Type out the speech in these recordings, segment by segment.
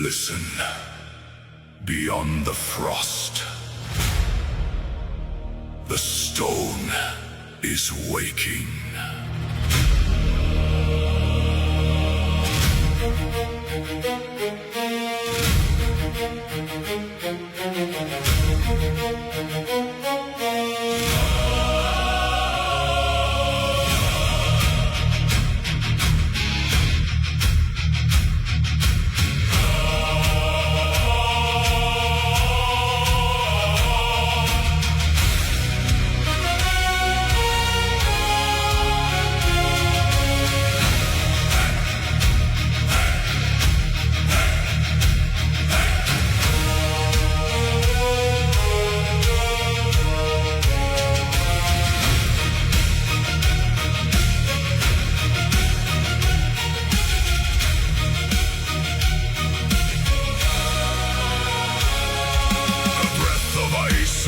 Listen, beyond the frost, the stone is waking.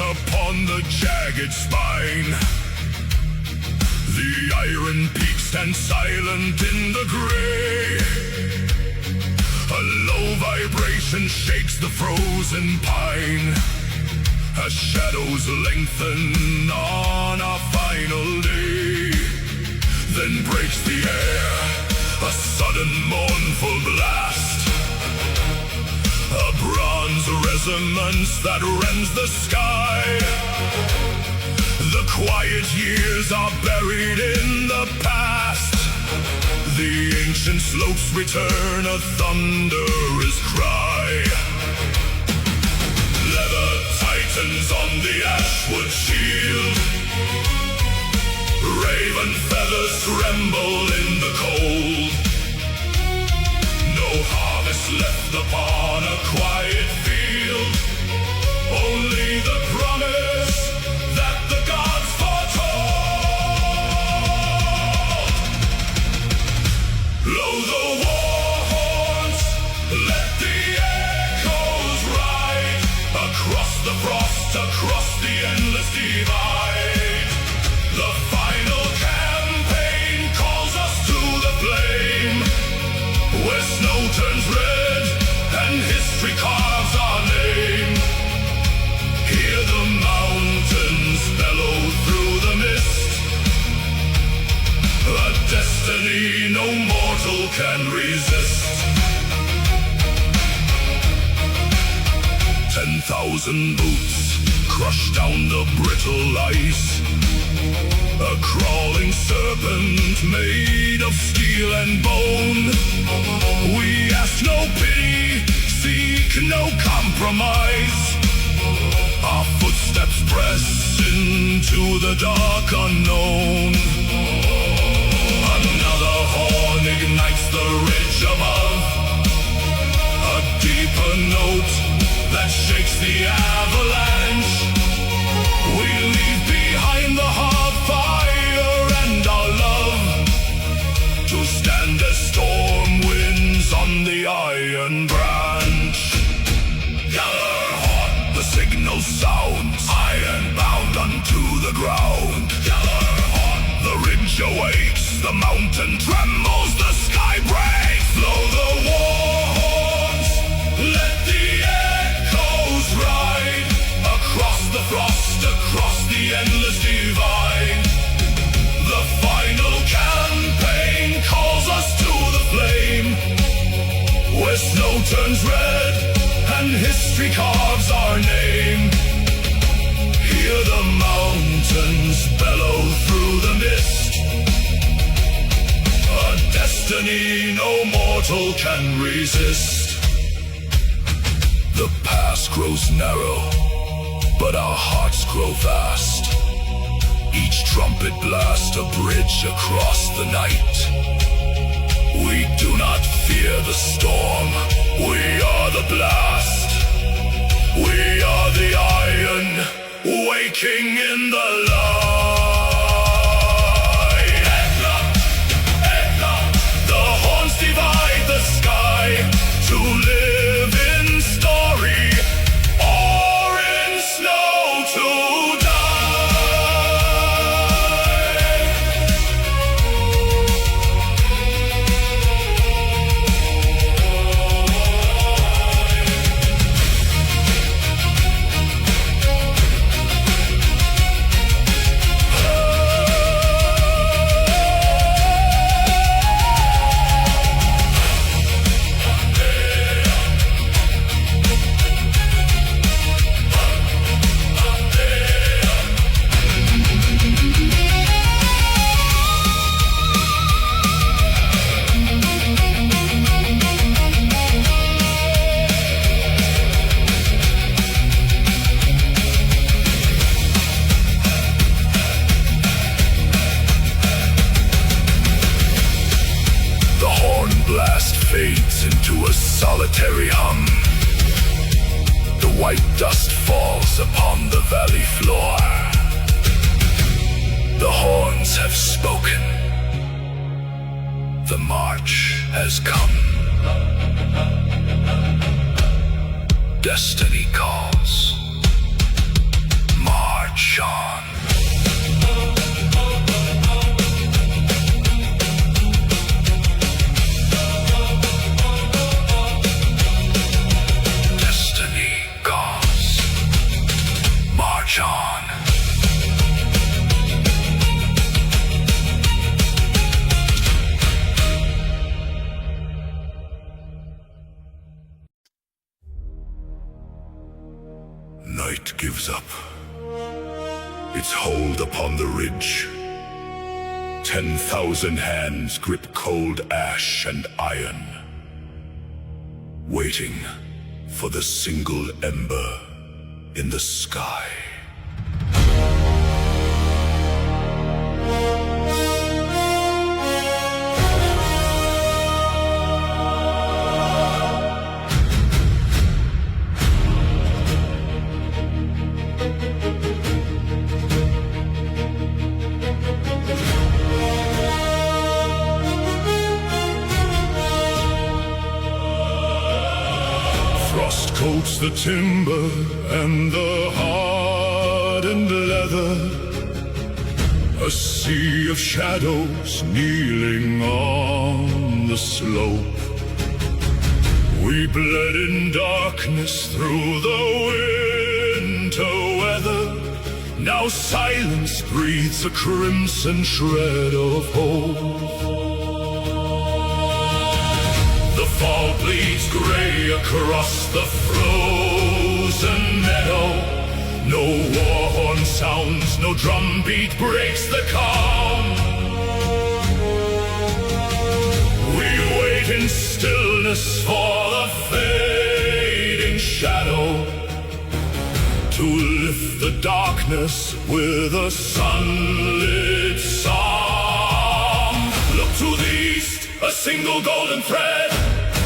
Upon the jagged spine, the iron peak stands silent in the gray. A low vibration shakes the frozen pine as shadows lengthen on our final day. Then breaks the air a sudden mournful blast, a bronze resonance that rends the sky. The quiet years are buried in the past. The ancient slopes return a thunderous cry. Leather tightens on the ashwood shield. Raven feathers tremble in the cold. No harvest left upon a quiet field, only the promise that the gods foretold. Blow the war horns, let the echoes ride across the frost, across the endless divide. The final campaign calls us to the flame, where snow turns red and history carves our name. Hear the mountains bellow through the mist, a destiny no mortal can resist. 10,000 boots crush down the brittle ice, a crawling serpent made of steel and bone. We ask no pity, seek no compromise. Our footsteps press into the dark unknown. Another horn ignites the ridge above, a deeper note that shakes the avalanche. We leave behind the hearth fire and our love, to stand as storm winds on the iron branch. Gather hot, the signal sounds, iron bound unto the ground. Gather hot, the ridge awakes, the mountain trembles, the sky breaks. Blow the war horns, let the echoes ride across the frost, across the endless divide. The final campaign calls us to the flame, where snow turns red and history carves our name. Hear the mountains bellow through the mist, a destiny no mortal can resist. The pass grows narrow, but our hearts grow vast. Each trumpet blast a bridge across the night. We do not fear the storm, we are the blast. We are the iron, waking in the light. Ekla, Ekla, the horns divide the sky, to live in story or in snow to die. blast fades into a solitary hum. The white dust falls upon the valley floor. The horns have spoken. The march has come. Destiny calls. March on. Destiny calls. March on. Night gives up its hold upon the ridge. 10,000 hands grip cold ash and iron, waiting for the single ember in the sky. Frost coats the timber and the hardened leather. A sea of shadows kneeling on the slope. We bled in darkness through the winter weather. Now silence breathes a crimson shred of hope. The fall bleeds gray across the frozen meadow. No war horn sounds, no drumbeat breaks the calm. We wait in stillness for the fading shadow to lift the darkness with a sunlit song. Look to the east, a single golden thread.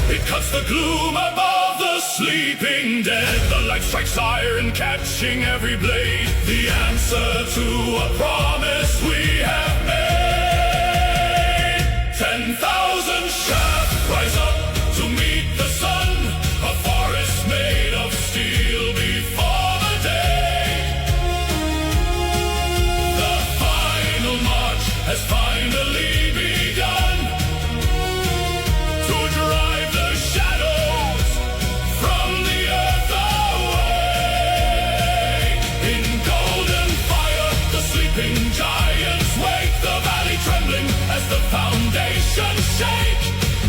It cuts the gloom above the sleeping dead. The light strikes iron, catching every blade. The answer to a promise we have made. 10,000 shafts rise up to meet the sun. A forest made of steel before the day. The final march has finally begun. To drive the shadows from the earth away. In golden fire, the sleeping giants wake. The valley trembling as the foundations shake.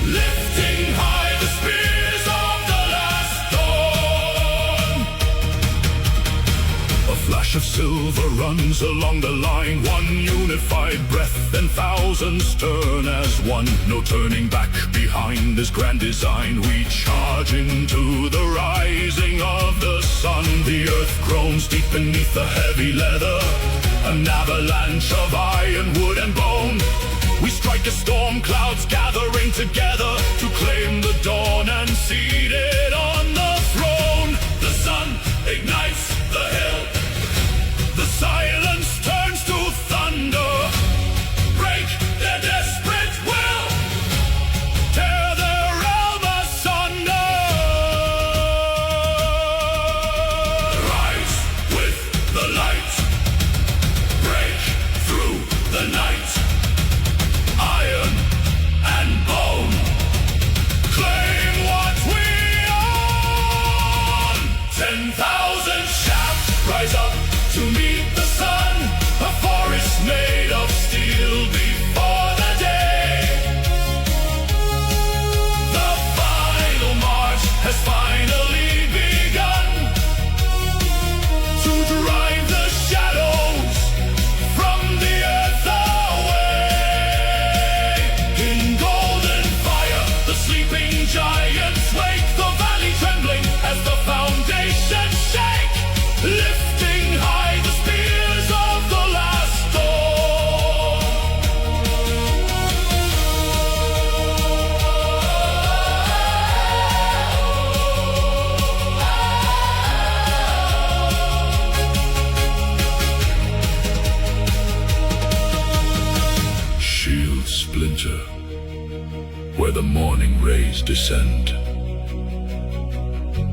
Lifting high the spears of the last dawn. A flash of silver runs along the line. One unified breath, then thousands turn as one. No turning back behind this grand design. We charge into the rising of the sun. The earth groans deep beneath the heavy leather. An avalanche of iron, wood and bone. We strike as storm clouds gathering together to claim the dawn and seated on the throne. The sun ignites the hill. The silence turns to thunder. Break their desperate will. Tear their realm asunder. Rise with the light. Break through the night. Iron and bone. Claim what we rays descend.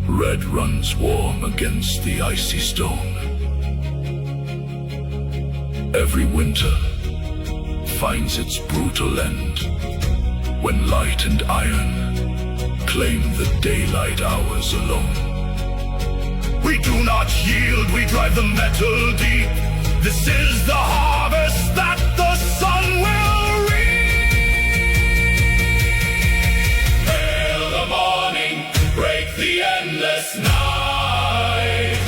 Red runs warm against the icy stone. Every winter finds its brutal end when light and iron claim the daylight hours alone. We do not yield, we drive the metal deep. This is the harvest that the sun will reap. Hail the morning, break the endless night.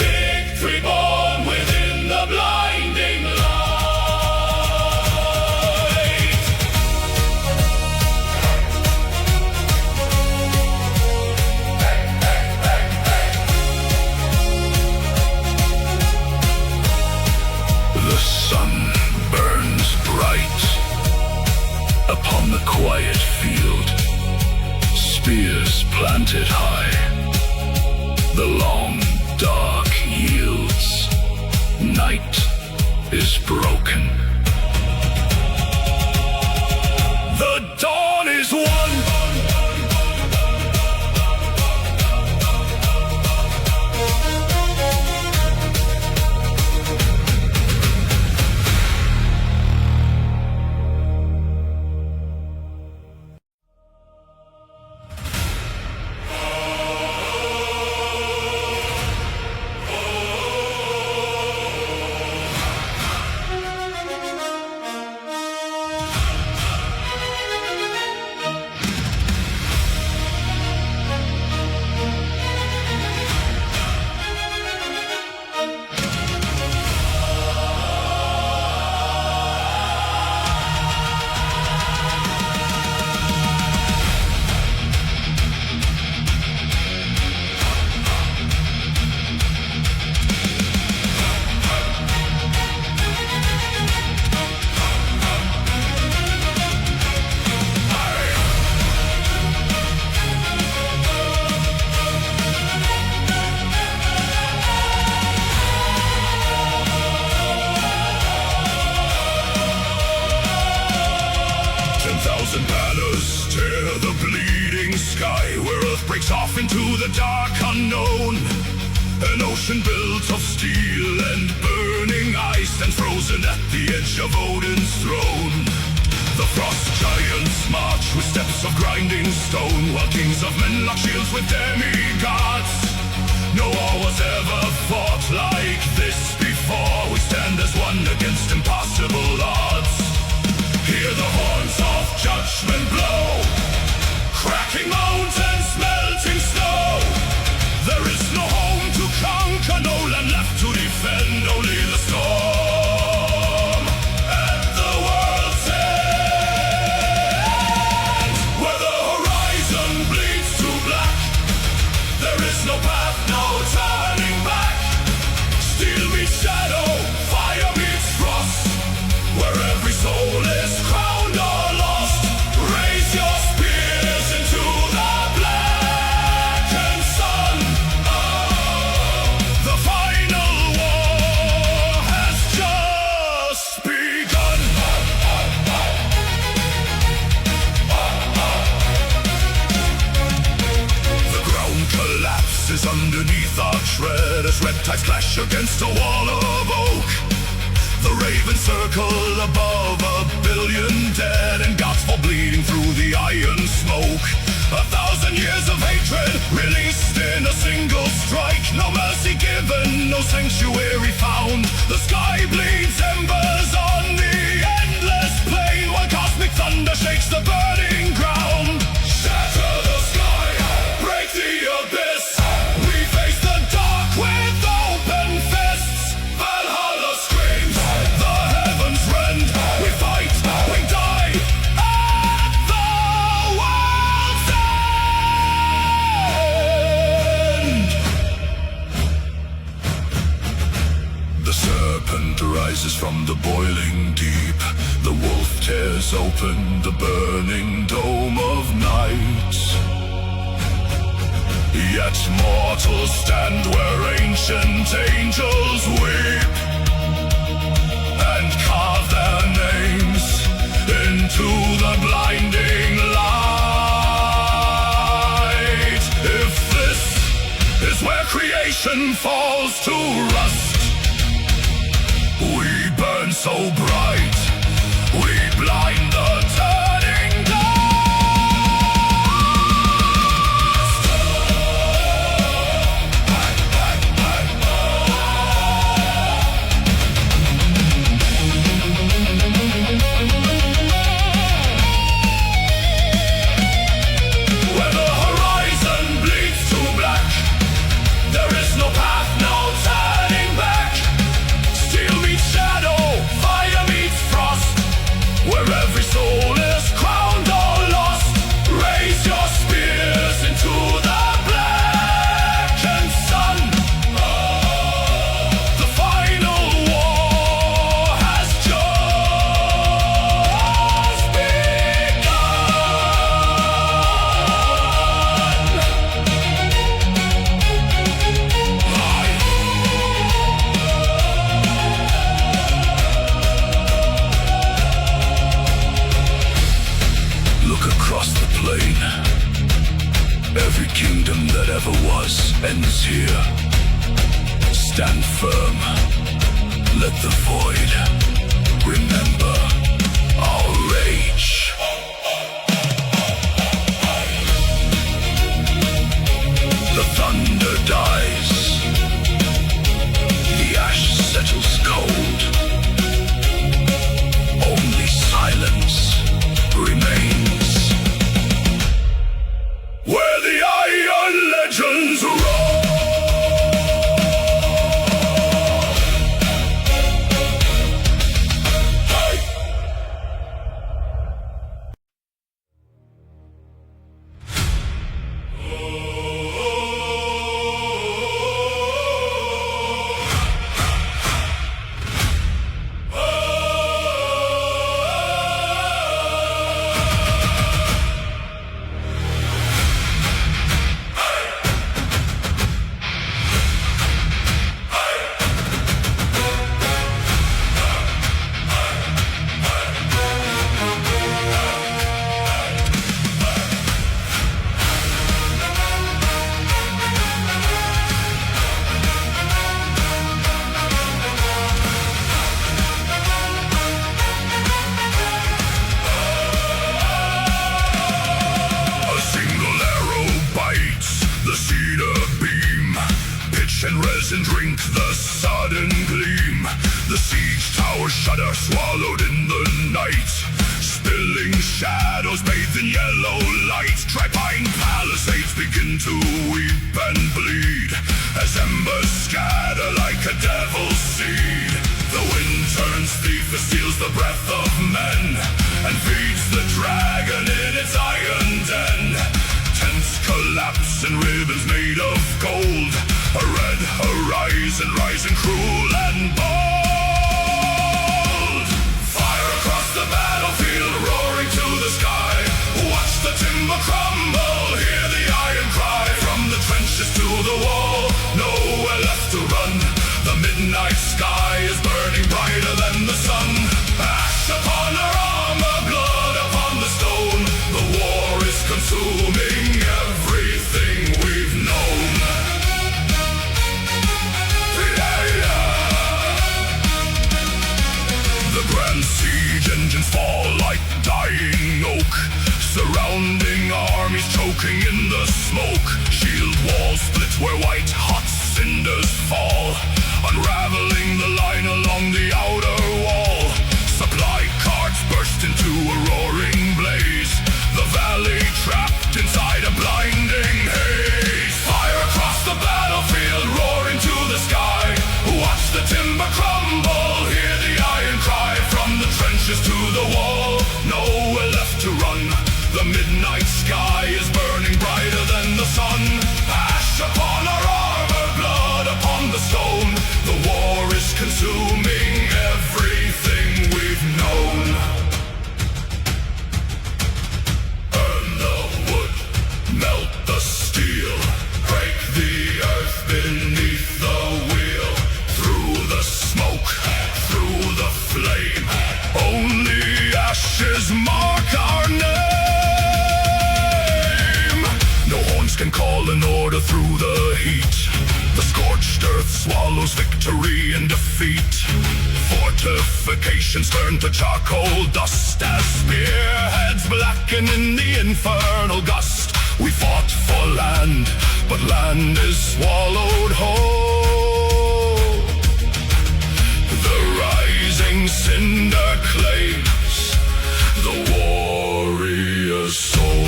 Victory born within the blinding light. The sun burns bright upon the quiet field. Spears planted high, the long dark yields. Night is broken. The dawn is won. 10,000 banners tear the bleeding sky, where earth breaks off into the dark unknown. An ocean built of steel and burning ice, and frozen at the edge of Odin's throne. The frost giants march with steps of grinding stone, while kings of men lock shields with demigods. No war was ever fought like this before. We stand as one against impossible odds. Hear the horns of judgment blow, cracking mountains, melting snow. There is no home to conquer, no land left to defend, only the storm at the world's end. Where the horizon bleeds to black, there is no path, no turning back. Steel meets shadow, fire meets frost, where every soul is crowned or lost. Raise your spears into the blackened sun. The final war has just begun. The ground collapses underneath our tread as reptiles clash against a wall of oak. The ravens circle above 1 billion dead, and gods fall bleeding through the iron smoke. 1,000 years of hatred released in a single strike. No mercy given, no sanctuary found. The sky bleeds embers on the endless plain, while cosmic thunder shakes the burning ground. Shatter the sky, break the abyss. We face the dark with open fists. Valhalla screams, the heavens rend. We fight, we die at the world's end. The serpent rises from the boiling deep. The wolf tears open the burning dome of night. Yet mortals stand where ancient angels weep, and carve their names into the blinding light. nation falls to rust. We burn so bright, we blind the turning dust. Where the horizon bleeds to black, there is no path, no turning back. Steel meets shadow, fire meets frost. Where every soul is crowned or lost. Raise your spears into the blackened sun. The final war has just begun. Look across the plain. Every kingdom that ever was ends here. Stand firm. Let the void remember our rage. The thunder dies. The ash settles cold. Only silence remains. Where the iron legends roll. And resin drink the sudden gleam. The siege towers shudder, swallowed in the night. Spilling shadows bathed in yellow light. Tri-pine palisades begin to weep and bleed as embers scatter like a devil's seed. The wind turns thief, it steals the breath of men and feeds the dragon in its iron den. Tents collapse and ribbons made of gold. A red horizon rising cruel and bold. Fire across the battlefield, roaring to the sky. Watch the timber crumble, hear the iron cry. From the trenches to the wall, nowhere left to run. The midnight sky is burning brighter than the sun. Ash upon our armor, blood upon the stone. The war is consuming everything we've known. The grand siege engines fall like dying oak, surrounding armies choking in the smoke. Shield walls split where white hot cinders fall, unraveling the line along the outer wall. Supply carts burst into a roaring blaze, the valley trapped inside a blinding haze. Fire across the battlefield, roaring to the sky. Watch the timber crumble, hear the iron cry. From the trenches to the wall, nowhere left to run. The midnight sky is burning brighter than the sun. Ash upon our armor, blood upon the stone. The war is consuming everything we've known. Burn the wood, melt the steel, break the earth beneath the wheel. Through the smoke, through the flame, only ashes mark our name. No horns can call an order through the heat. The scorched earth swallows victory in defeat. Fortifications turn to charcoal dust as spearheads blacken in the infernal gust. We fought for land, but land is swallowed whole. The rising cinder claims the warrior's soul.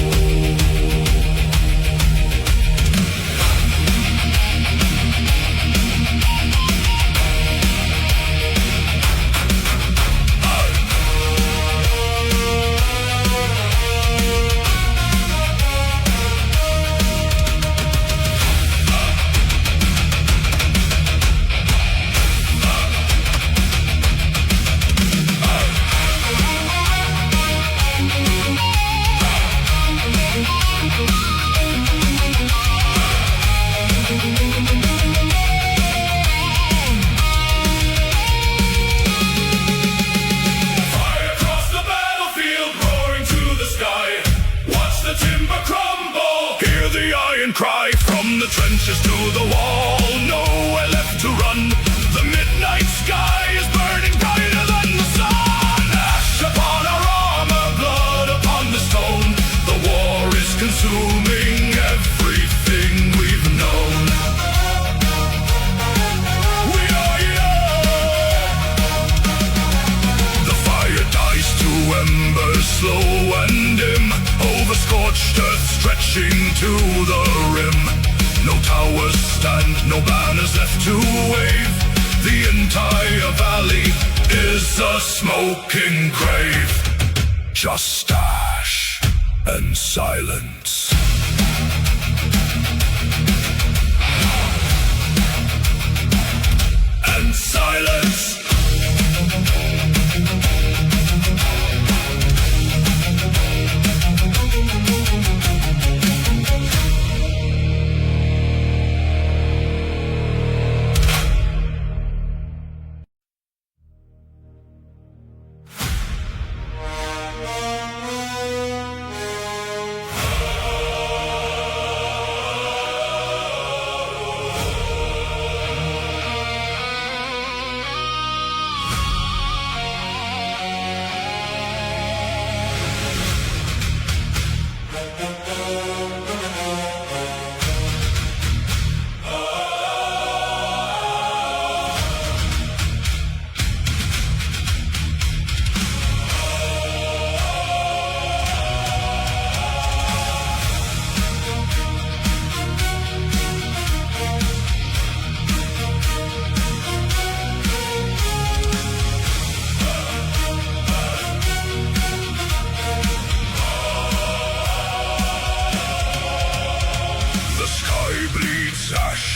Cry from the trenches to the wall, nowhere left to run. The midnight sky is burning brighter than the sun. Ash upon our armor, blood upon the stone. The war is consuming everything we've known. We are young. The fire dies to embers slow and dim, over scorched earth stretching to the rim. No towers stand, no banners left to wave. The entire valley is a smoking grave. Just ash and silence. And silence.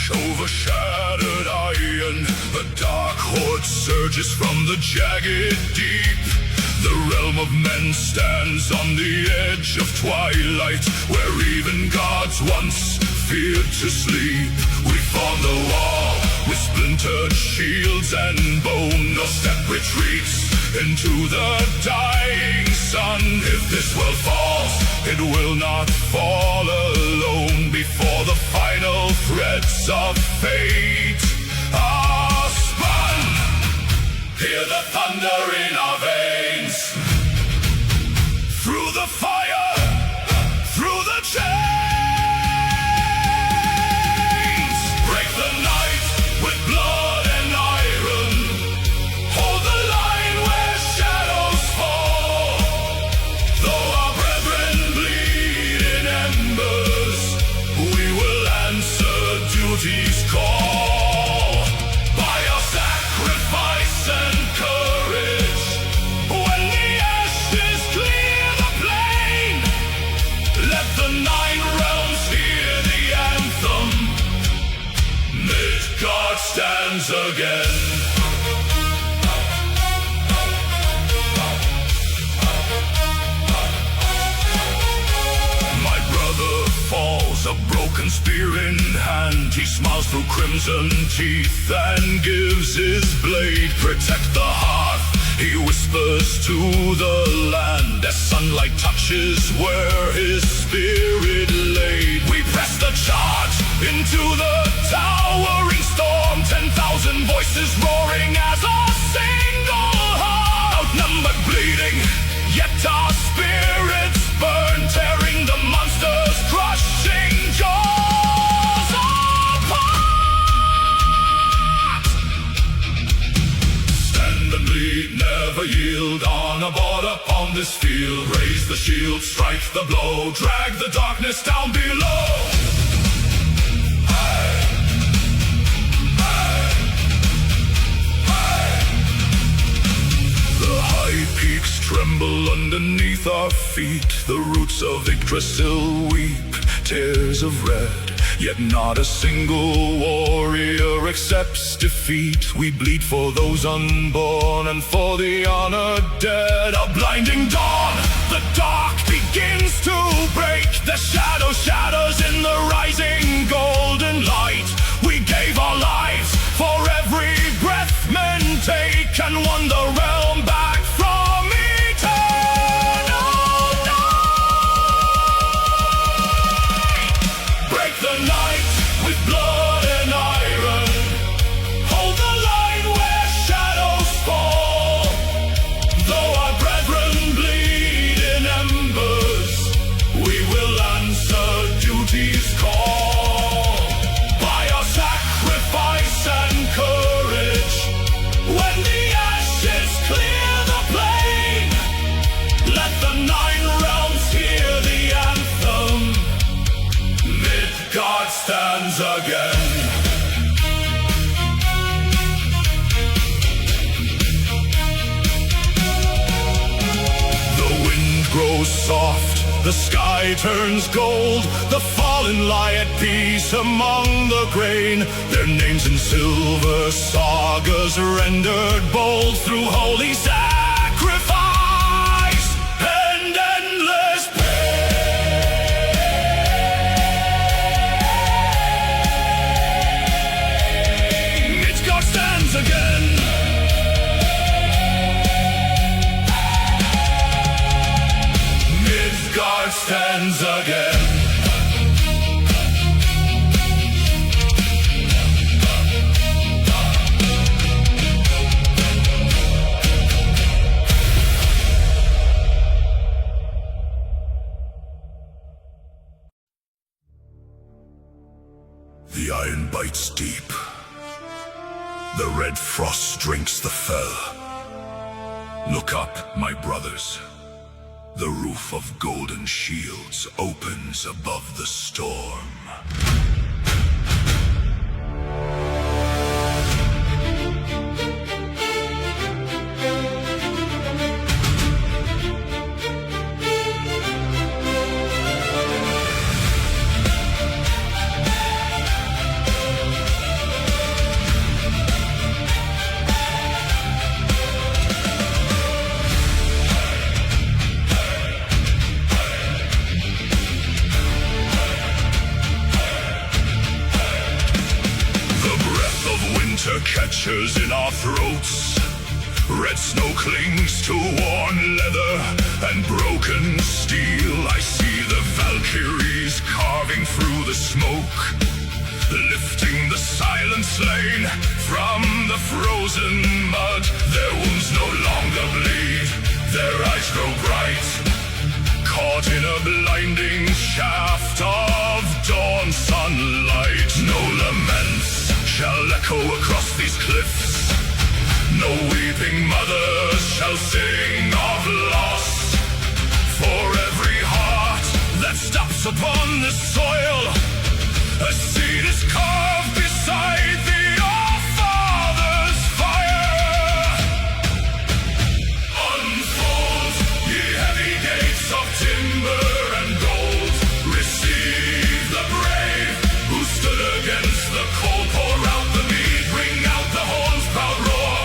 Overshadowed iron, the dark horde surges from the jagged deep. The realm of men stands on the edge of twilight, where even gods once feared to sleep. We form the wall with splintered shields and bone. No step retreats into the dying sun. If this world falls, it will not fall alone. Before the final threads of fate are spun, hear the thunder in our veins. Through the fire, through the chains, break the night with blood and iron. Hold the line where shadows fall. Though our brethren bleed in embers, we will answer duty's call. By our sacrifice and courage, when the ashes clear the plain, let the 9 realms hear the anthem. Midgard stands again. A broken spear in hand, he smiles through crimson teeth and gives his blade. Protect the hearth, he whispers to the land, as sunlight touches where his spirit laid. We press the the shield, strike the blow, drag the darkness down below. The high peaks tremble underneath our feet. The roots of Yggdrasil weep tears of red. Yet not a single warrior accepts defeat. We bleed for those unborn and for the honored dead. A blinding dawn, the dark begins to break. The shadows in the rising golden light. We gave our lives for every breath men take, and won the realm back from eternal night. Break the night with blood and iron. Hold the line where shadows fall. Though our brethren bleed in embers, we will answer duty's call. By our sacrifice and courage, when the ashes clear the plain, let the 9 realms hear the anthem. Midgard stands again. The wind grows soft, the sky turns gold. The fallen lie at peace among the grain. Their names in silver sagas rendered bold through holy sacrifice and endless pain. Midgard stands again. Midgard stands again. The iron bites deep. The red frost drinks the fell. Look up, my brothers. The roof of golden shields opens above the storm. Catches in our throats. Red snow clings to worn leather and broken steel. I see the Valkyries carving through the smoke, lifting the silent slain from the frozen mud. Their wounds no longer bleed, their eyes grow bright, caught in a blinding shaft of dawn sunlight. No laments shall echo across these cliffs. No weeping mothers shall sing of loss. For every heart that stops upon this soil, a seed is carved beside the All-Father's fire. Unfold, ye heavy gates of timber and gold. Receive the brave who stood against the cold. Pour out the mead, bring out the horn's proud roar.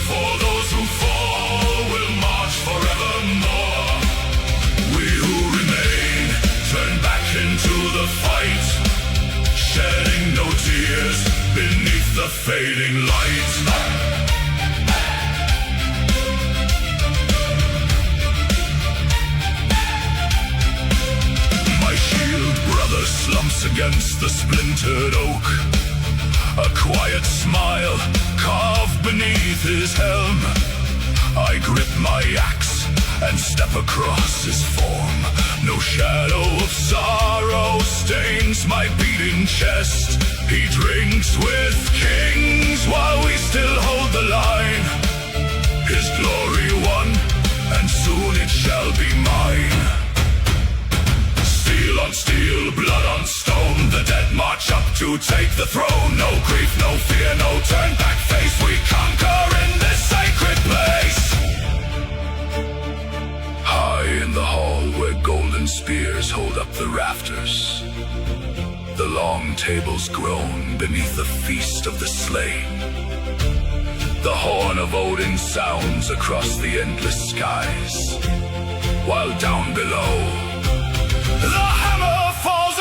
For those who fall will march forevermore. We who remain turn back into the fight, shedding no tears beneath the fading light. My shield brother slumps against the splintered oak, a quiet smile carved beneath his helm. I grip my axe and step across his form. No shadow of sorrow stains my beating chest. He drinks with kings while we still hold the line. His glory won, and soon it shall be mine. Steel on steel, blood on stone, the dead march up to take the throne. No grief, no fear, no turn back face, we conquer in this sacred place. High in the hall where golden spears hold up the rafters, the long tables groan beneath the feast of the slain. The horn of Odin sounds across the endless skies, while down below, the hammer falls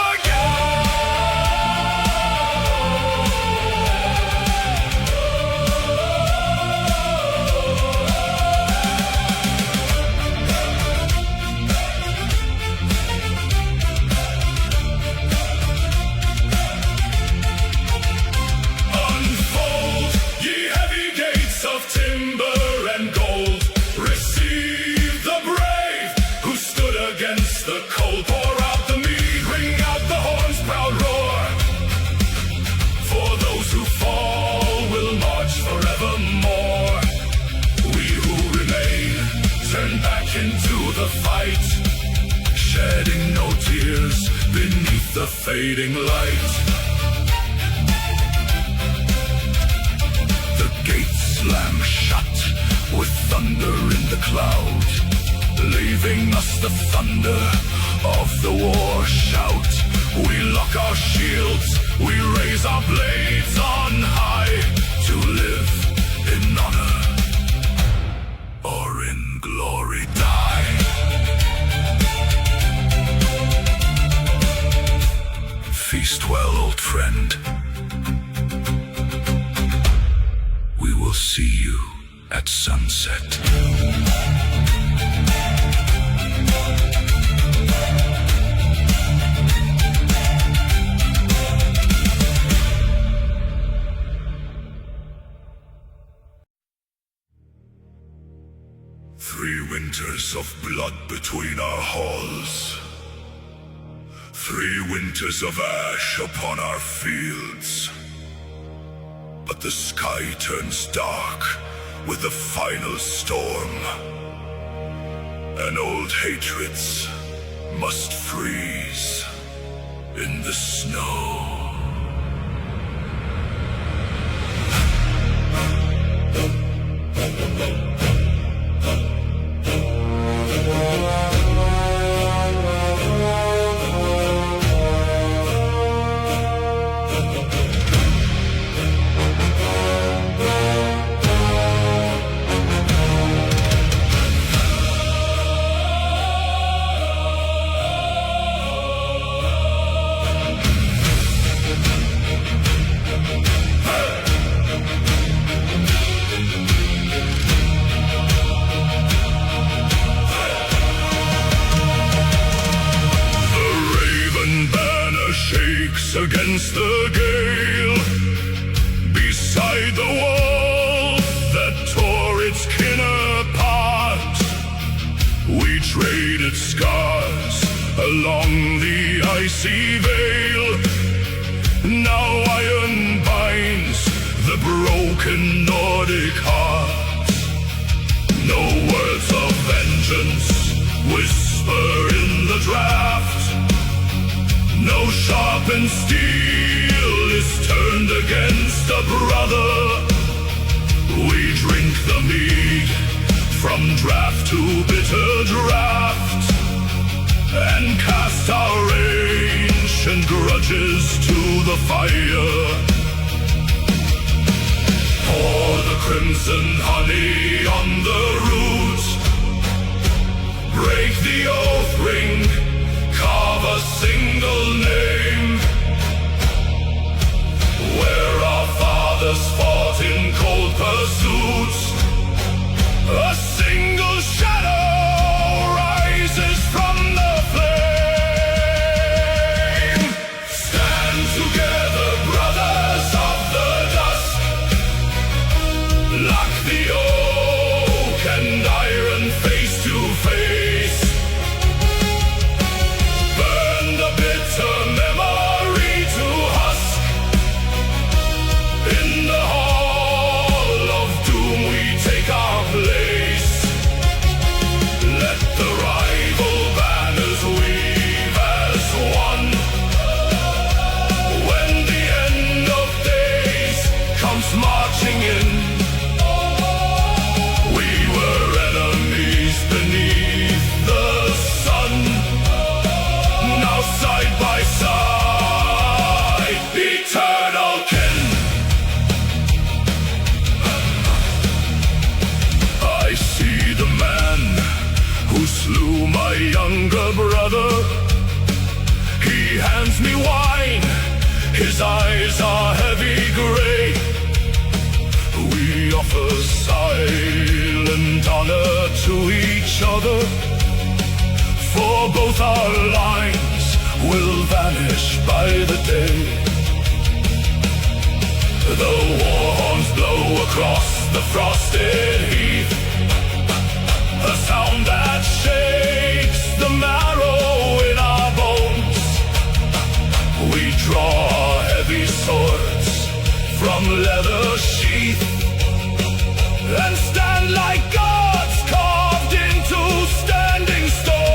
the cold, pour out the mead, ring out the horn's proud roar. For those who fall will march forevermore. We who remain turn back into the fight, shedding no tears beneath the fading light. The gates slam shut with thunder in the cloud, leaving us the thunder of the war shout. We lock our shields, we raise our blades on high, to live in honor or in glory die. Feast well, old friend. We will see you at sunset. Three winters of blood between our halls, 3 winters of ash upon our fields. But the sky turns dark with the final storm, and old hatreds must freeze in the snow. Against the gale, beside the wall that tore its kin apart, we traded scars along the icy veil. Now iron binds the broken Nordic heart. No words of vengeance whisper in the draft. No sharpened steel is turned against a brother. We drink the mead from draft to bitter draft, and cast our ancient grudges to the fire. Pour the crimson honey on the root, break the oath ring, carve a single name, where our fathers fought in cold pursuits. A single shadow rises from the flame. Stand together, brothers of the dusk. Lock the oak and iron face to face. a brother. He hands me wine, his eyes are heavy gray. We offer silent honor to each other, for both our lines will vanish by the day. The war horns blow across the frosted heath, a sound that shakes the marrow in our bones. We draw our heavy swords from leather sheath and stand like gods carved into standing stones.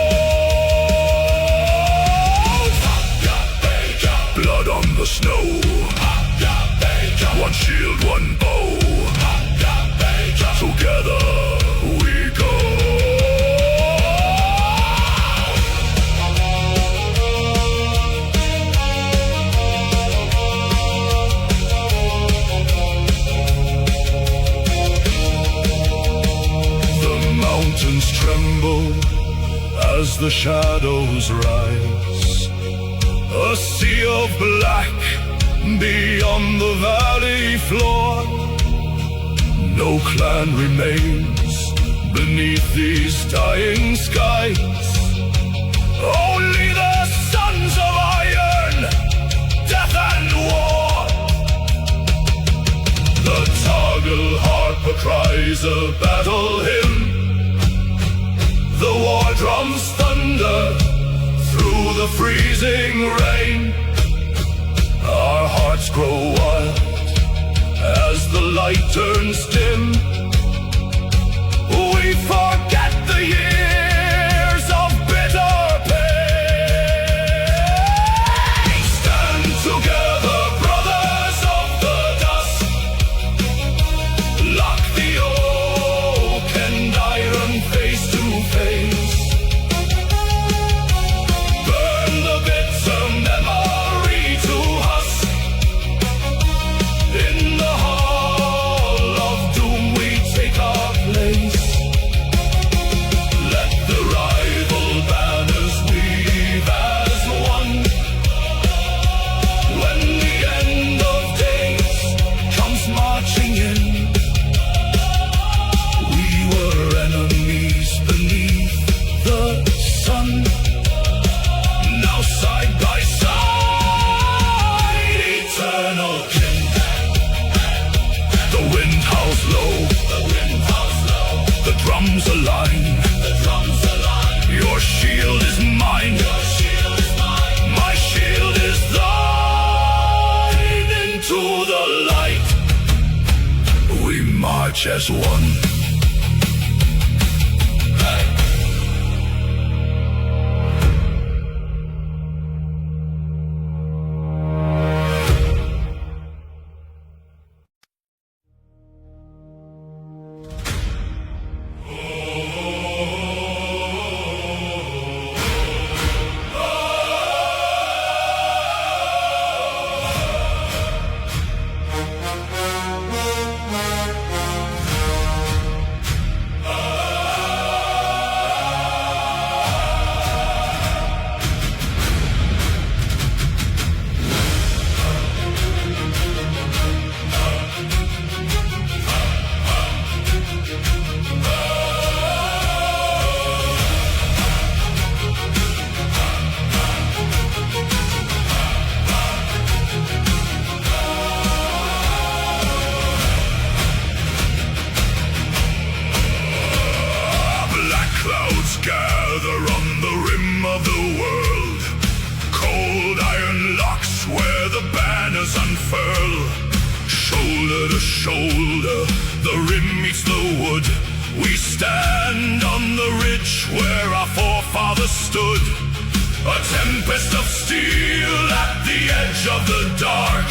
Blood on the snow, one shield, one bow, together we go. The mountains tremble as the shadows rise, a sea of black beyond the valley floor. No clan remains beneath these dying skies, only the sons of iron, death and war. The Toggle harper cries a battle hymn, the war drums thunder through the freezing rain. Our hearts grow wild as the light turns dim. We forget the years of bitter pain. Stand together, brothers of the dust. Lock the oak and iron face to face. Burn the bitter memory to husk. In the hall of doom we take our place. Let the rival banners weave as one. When the end of days comes marching in, we were enemies beneath the sun. Now side by side, eternal kin. The wind howls low, the drums align, your shield is mine, my shield is thine. Into the light we march as one. Gather on the rim of the world, cold iron locks where the banners unfurl. Shoulder to shoulder, the rim meets the wood. We stand on the ridge where our forefathers stood. A tempest of steel at the edge of the dark.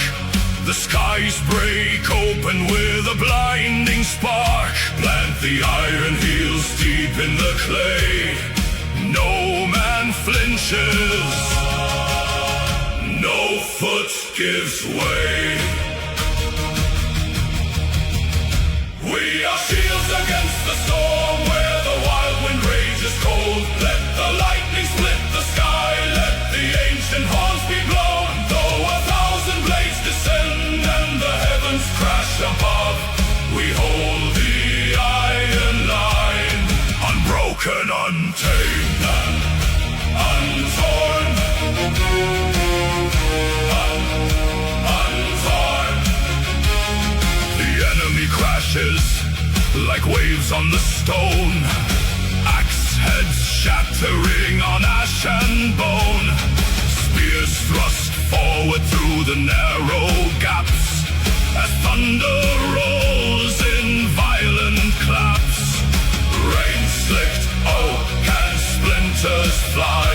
The skies break open with a blinding spark. Plant the iron heels deep in the clay. No man flinches, no foot gives way. We are shields against the storm where the wild wind rages cold. Let the lightning split the narrow gaps as thunder rolls in violent claps. Rain slicked oak and splinters fly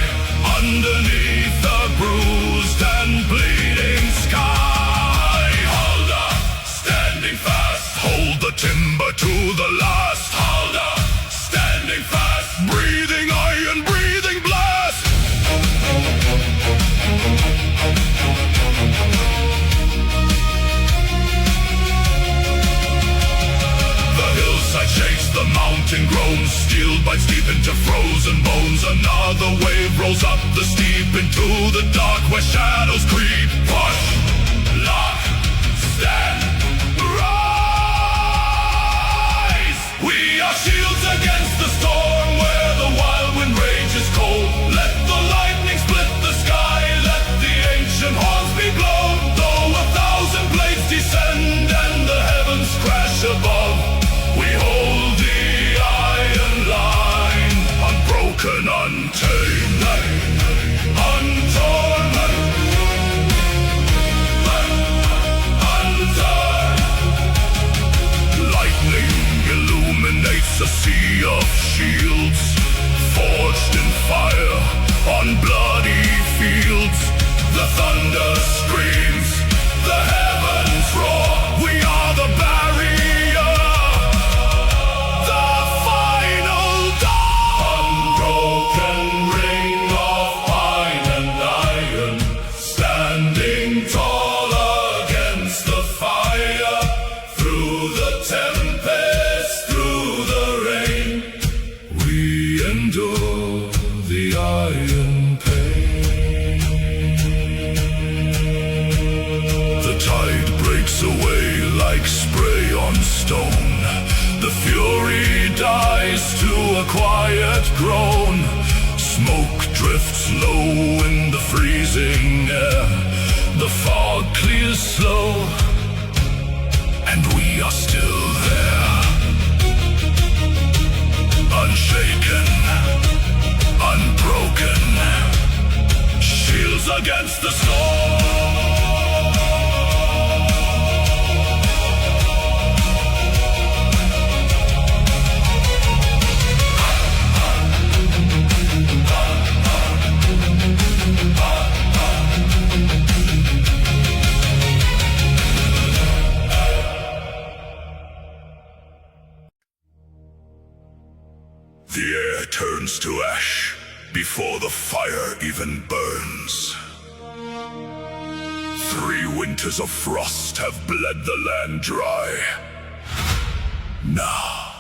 underneath the bruised and bleeding sky. Hold up, standing fast, hold the timber to the last. Hold up, standing fast, breathing iron, breathing blast. The hillside shakes, the mountain groans, steel bites deep into frozen bones. Another wave rolls up the steep into the dark where shadows creep. Push, lock, stand, rise. We are shields against the storm where the wild wind rages cold. Let the lightning split the sky, let the ancient horns be blown. Though 1,000 blades descend and the heavens crash above, we hold the iron line, unbroken, untamed, untorn, undone. Lightning illuminates a sea of shields, forged in fire on bloody fields. The thunder screams, the heavens roar. We are the barrier, the final door. Unbroken ring of pine and iron, standing tall against the fire. Through the tempest, through the rain, we endure the iron pain. The tide breaks away like spray on stone. The fury dies to a quiet groan. Smoke drifts low in the freezing air. The fog clears slow, and we are still there. Unshaken, unbroken, shields against the storm. The air turns to ash before the fire even burns. 3 winters of frost have bled the land dry. Now,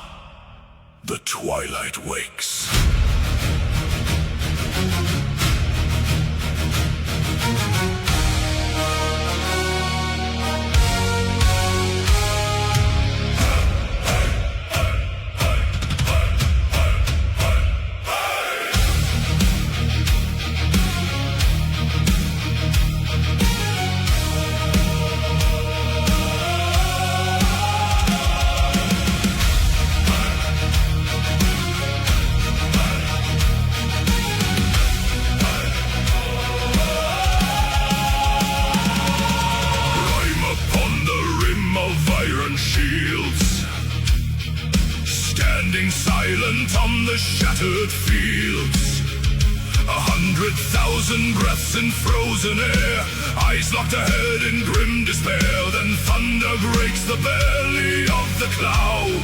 the twilight wakes. Standing silent on the shattered fields, 100,000 breaths in frozen air, eyes locked ahead in grim despair. Then thunder breaks the belly of the cloud.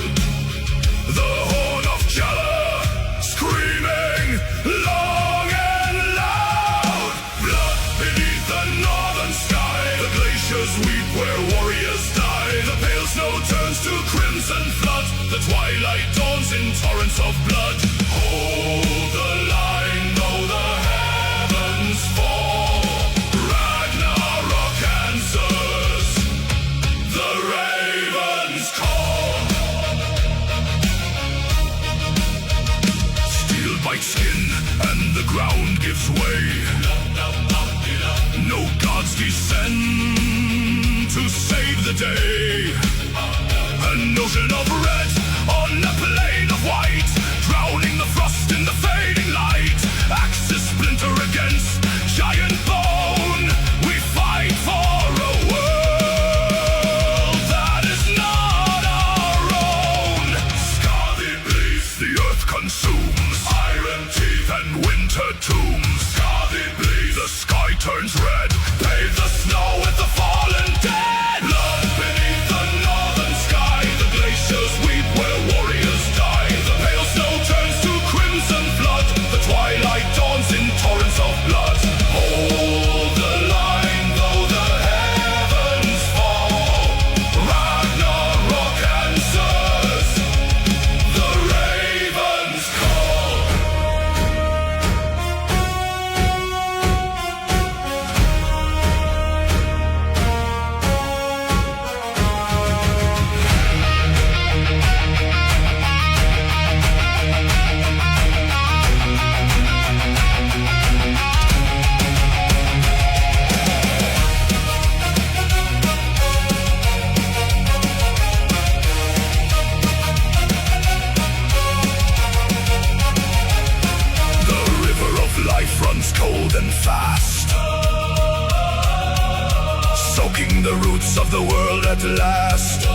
The horn of Jala screaming long and loud. Blood beneath the northern sky, the glaciers weep where warriors die. The pale snow turns to crimson flood, the twilight dawns in torrents of blood. Hold the line, though the heavens fall. Ragnarok answers the raven's call. Steel bites skin and the ground gives way. No gods descend to save the day. An ocean of red on a plain of white, drowning the frost in the fading light. Axes splinter against giant bone. We fight for turns red. Bathe the snow with the fallen dead. Blood beneath the northern sky. The glaciers weep where warriors die. The pale snow turns to crimson flood. The twilight dawns in torrents of blood. Hold the line though the heavens fall. Ragnarok answers. The ravens call. Life runs cold and fast, soaking the roots of the world at last.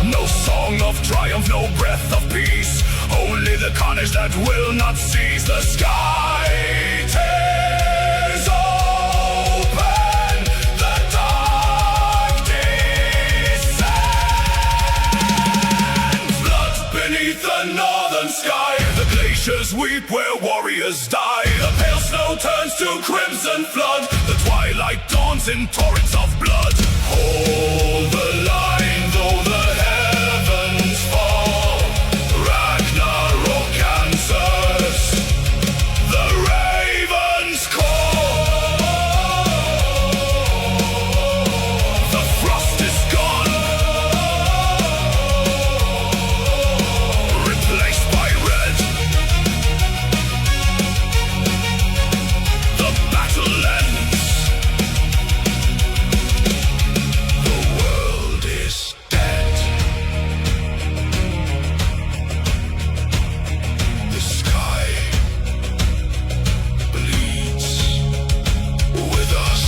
No song of triumph, no breath of peace, only the carnage that will not cease. The sky tears open, the dark descends. Blood beneath the northern sky. The glaciers weep where warriors die. The pale snow turns to crimson flood. The twilight dawns in torrents of blood. Hold the line though the heavens fall. Ragnarok answers. The ravens call. The frost is gone, replaced by red. The battle ends. The world is dead. The sky bleeds with us.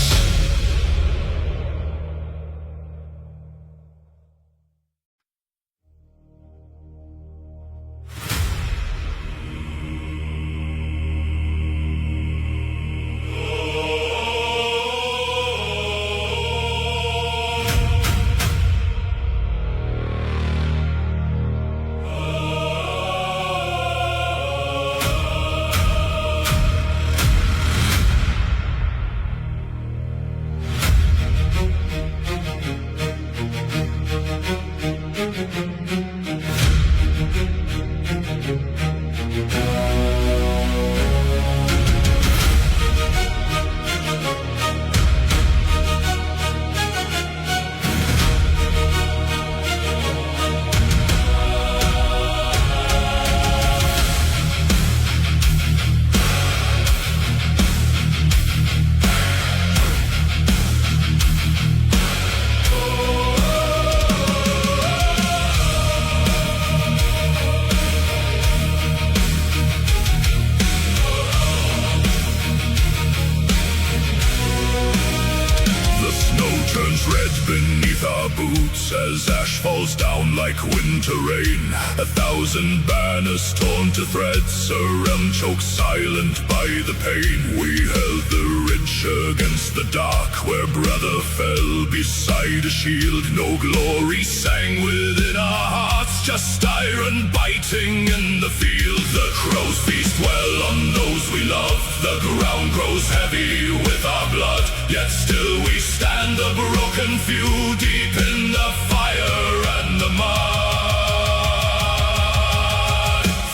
Beneath our boots as ash falls down like winter rain. 1,000 banners torn to threads, a realm choked silent by the pain. We held the ridge against the dark, where brother fell beside a shield. No glory sang within our hearts, just iron biting in the field. The crows feast well on those we love, the ground grows heavy with our blood. Yet still we stand, a broken few, deep in the fire and the mud.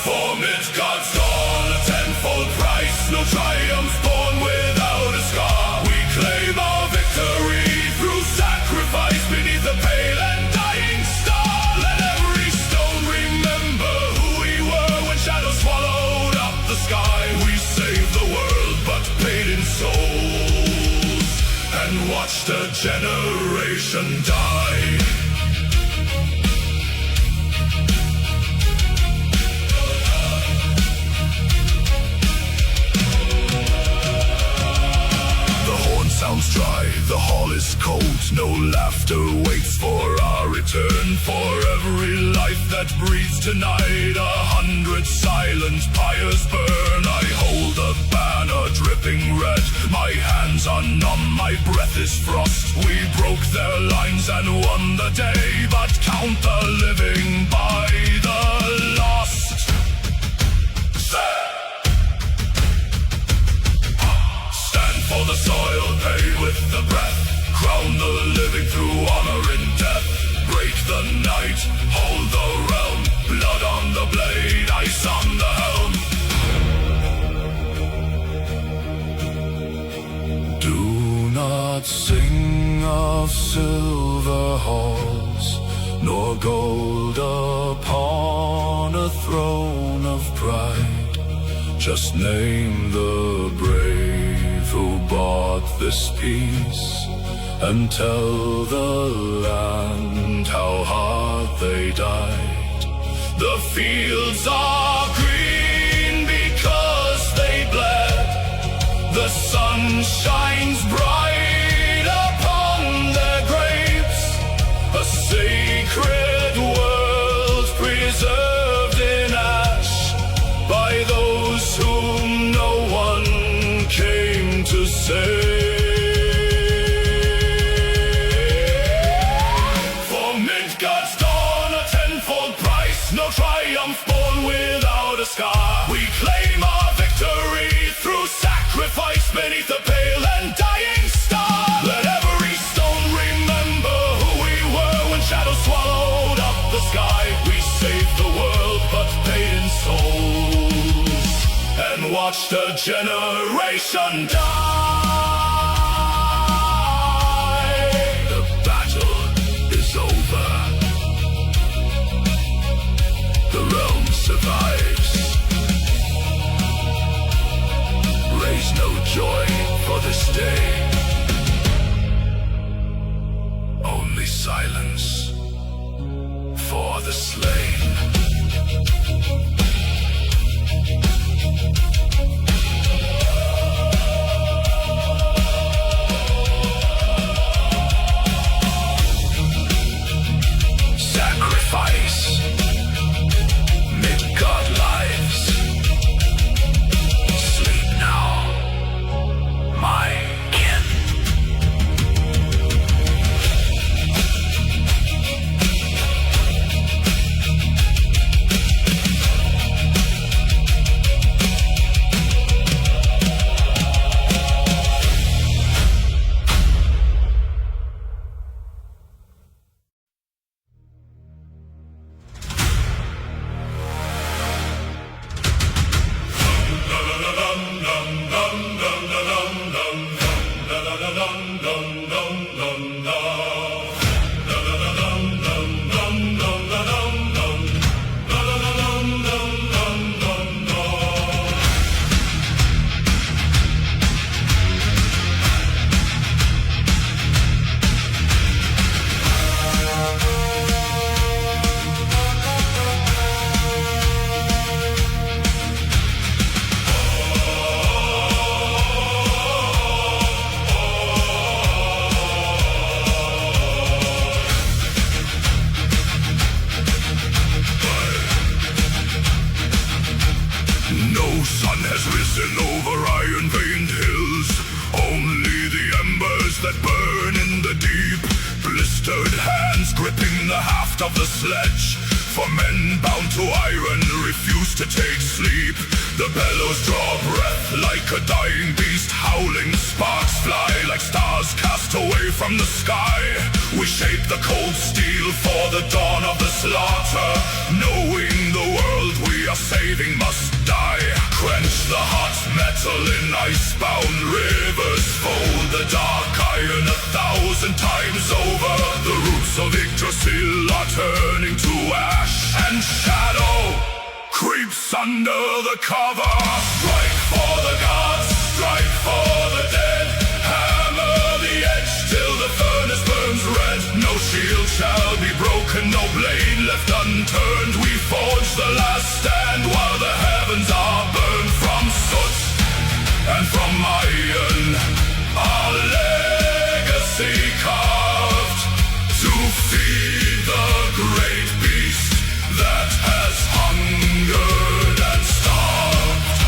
For mid God's dawn, a tenfold price, no triumph born without a scar. We claim our victory through sacrifice beneath the pale and dying star. Let every stone remember who we were when shadows swallowed up the sky. We saved the world but paid in souls and watched a generation die. Sounds dry, the hall is cold, no laughter waits for our return. For every life that breathes tonight, 100 silent pyres burn. I hold a banner dripping red, My hands are numb, my breath is frost. We broke their lines and won the day, but count the living by the lost. Stand for the soil, pay with the breath. Crown the living through honor in death. Break the night, hold the realm. Blood on the blade, ice on the helm. Do not sing of silver halls, nor gold upon a throne of pride. Just name the brave who bought this peace, and tell the land how hard they died. The fields are green because they bled. The sun shines bright upon their graves. A sacred world preserved in ash by those whom no one came to save. No triumph born without a scar. We claim our victory through sacrifice beneath the pale and dying star. Let every stone remember who we were when shadows swallowed up the sky. We saved the world but paid in souls, and watched a generation die. The battle is over. The realm survives. Raise no joy for this day. Only silence for the slain. Sacrifice. God lives. Sleep now, my kin. Over iron-veined hills, only the embers that burn in the deep. Blistered hands gripping the haft of the sledge, for men bound to iron refuse to take sleep. The bellows draw breath like a dying beast howling. Sparks fly like stars cast away from the sky. We shape the cold steel for the dawn of the slaughter, knowing the world we are saving must die. Quench the hot metal in icebound rivers, fold the dark iron 1,000 times over. The roots of Yggdrasil are turning to ash, and shadow creeps under the cover. Strike for the gods, strike for the dead. Hammer the edge till the furnace burns red. No shield shall be broken, no blade left unturned. We forge the last stand while the heavens are burned. From soot and from iron, our legacy carved to feed the great beast that has hungered and starved.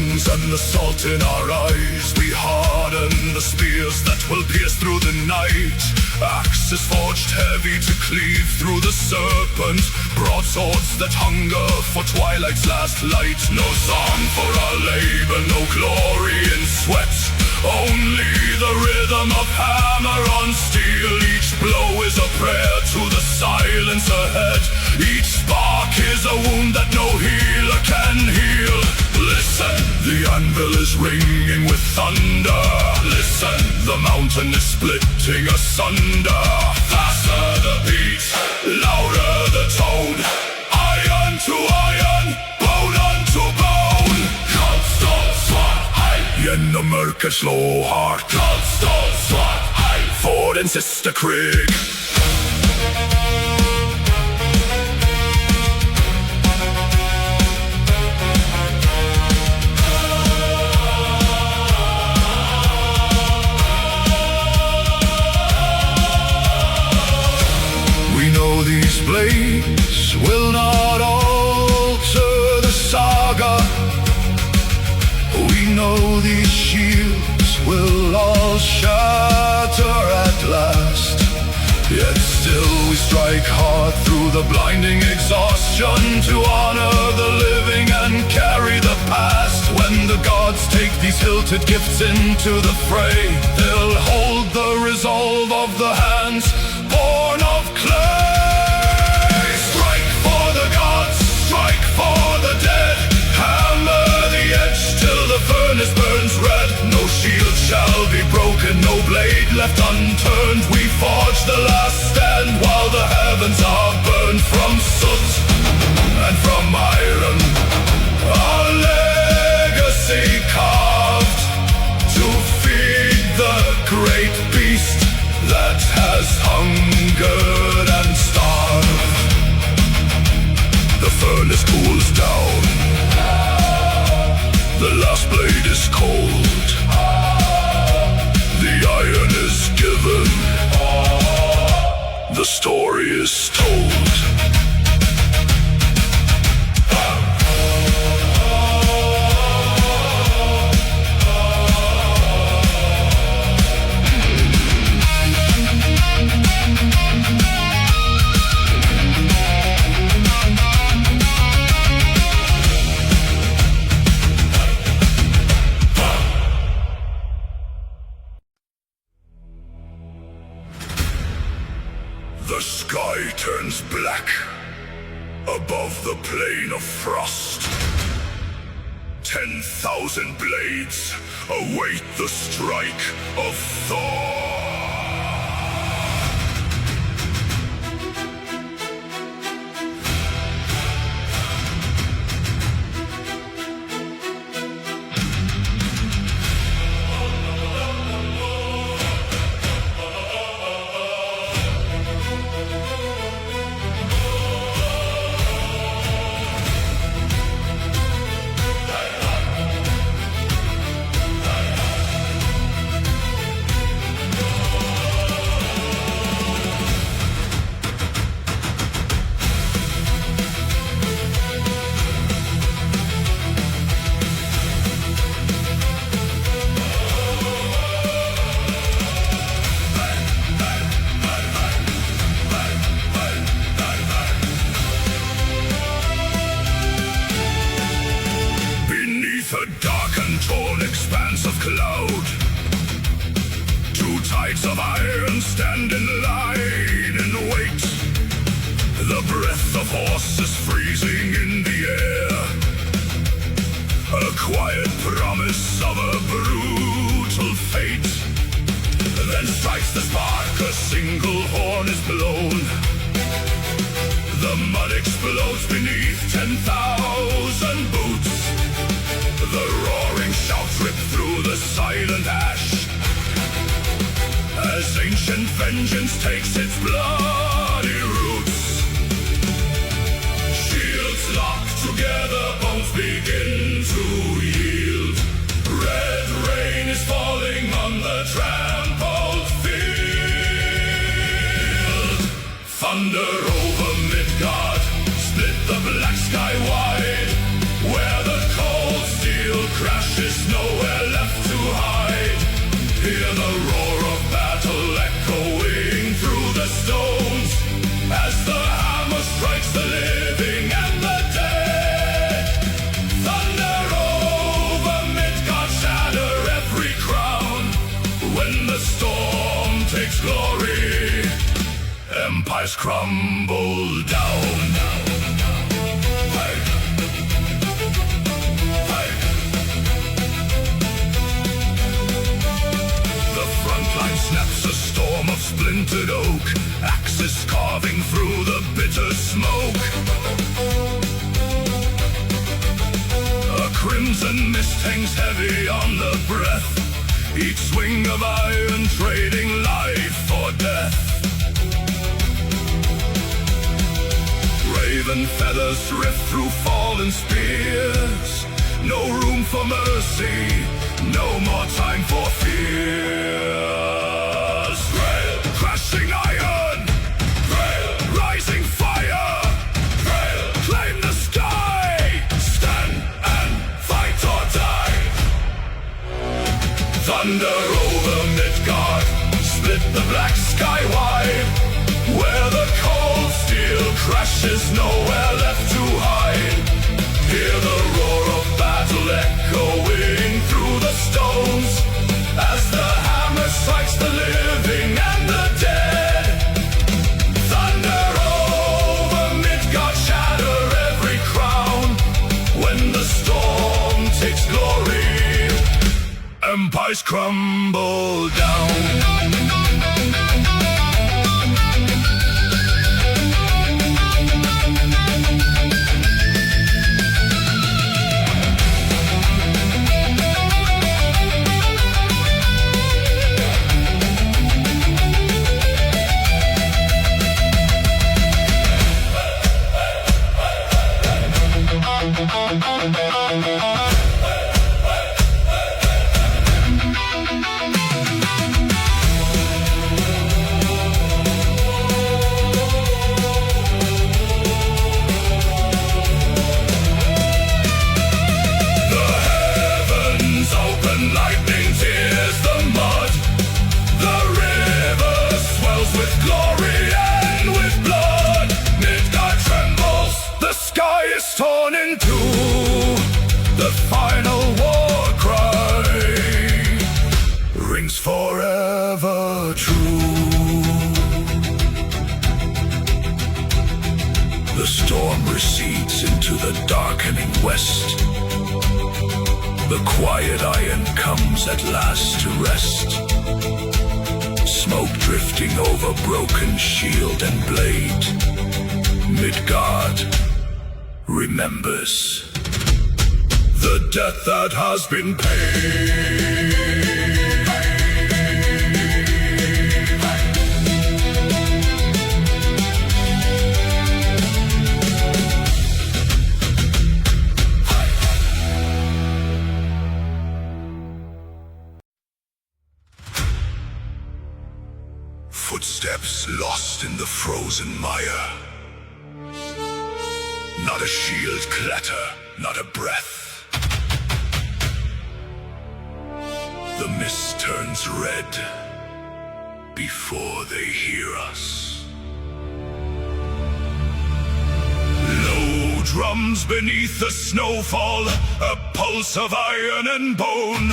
wings and the salt in our eyes. We harden the spears that will pierce through the night. Axes forged heavy to cleave through the serpent. Broadswords that hunger for twilight's last light. No song for our labor, no glory in sweat. Only the rhythm of hammer on steel. Each blow is a prayer to the silence ahead. Each spark is a wound that no healer can heal. Listen, the anvil is ringing with thunder. Listen, the mountain is splitting asunder. Faster the beat, louder the tone. Iron to iron, bone unto bone. Kallstad svart hej. Gjennom mørket slå hardt. Kallstad svart hej. For den siste krig. These blades will not alter the saga. We know these shields will all shatter at last. Yet still we strike hard through the blinding exhaustion to honor the living and carry the past. When the gods take these hilted gifts into the fray, they'll hold the resolve of the hands born of clay. Strike for the dead. Hammer the edge till the furnace burns red. No shield shall be broken, no blade left unturned. We forge the last stand while the heavens are burned. From soot and from iron, our legacy carved to feed the great beast that has hungered and starved. The furnace cools down. The last blade is cold. The iron is given. The story is told. The sky turns black above the plain of frost. 10,000 blades await the strike of Thor. A dark and torn expanse of cloud, two tides of iron stand in line and wait. The breath of horses freezing in the air, a quiet promise of a brutal fate. Then strikes the spark, a single horn is blown. The mud explodes beneath 10,000 boots. The roaring shouts rip through the silent ash, as ancient vengeance takes its bloody roots. Shields lock together, bones begin to yield. Red rain is falling on the trampled field. Thunder over Midgard, split the black sky wide, where the cold steel crash the living and the dead. Thunder over Midgard, shatter every crown. When the storm takes glory, empires crumble down. The front line snaps, a storm of splintered oak, axes carving through the bitter smoke. A crimson mist hangs heavy on the breath, each swing of iron trading life for death. Raven feathers rift through fallen spears, no room for mercy, no more time for fears. Grail, crashing iron, Grail, rising fire, Grail, claim the sky, stand and fight or die. Thunder over Midgard, split the black sky wide, where the cold steel crashes, nowhere left to hide. Hear the roar of battle echoing through the stones, as the hammer strikes the living and the dead. Thunder over Midgard, shatter every crown. When the storm takes glory, empires crumble down. Lightning tears the mud, the river swells with glory and with blood. Midgard trembles, the sky is torn in two, the final war cry rings forever true. The storm recedes into the darkening west. The quiet iron comes at last to rest, smoke drifting over broken shield and blade. Midgard remembers the debt that has been paid. Footsteps lost in the frozen mire. Not a shield clatter, not a breath. The mist turns red before they hear us. Low drums beneath the snowfall, a pulse of iron and bone.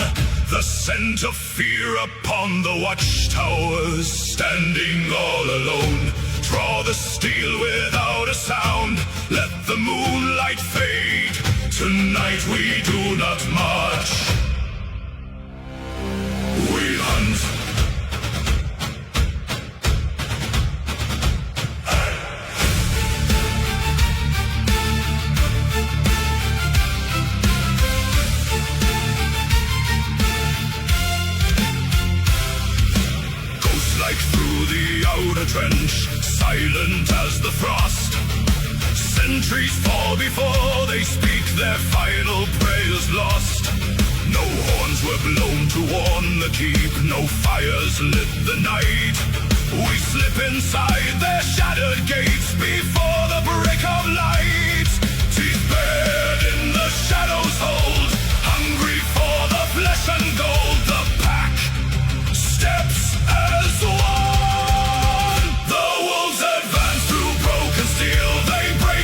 The scent of fear upon the watchtowers, standing all alone. Draw the steel without a sound, let the moonlight fade. Tonight we do not march, we hunt. Through the outer trench, silent as the frost. Sentries fall before they speak, their final prayers lost. No horns were blown to warn the keep, no fires lit the night. We slip inside their shattered gates before the break of light. Teeth bared in the shadows hold, hungry for the flesh and gold. The pack steps as one. The wolves advance through broken steel, they break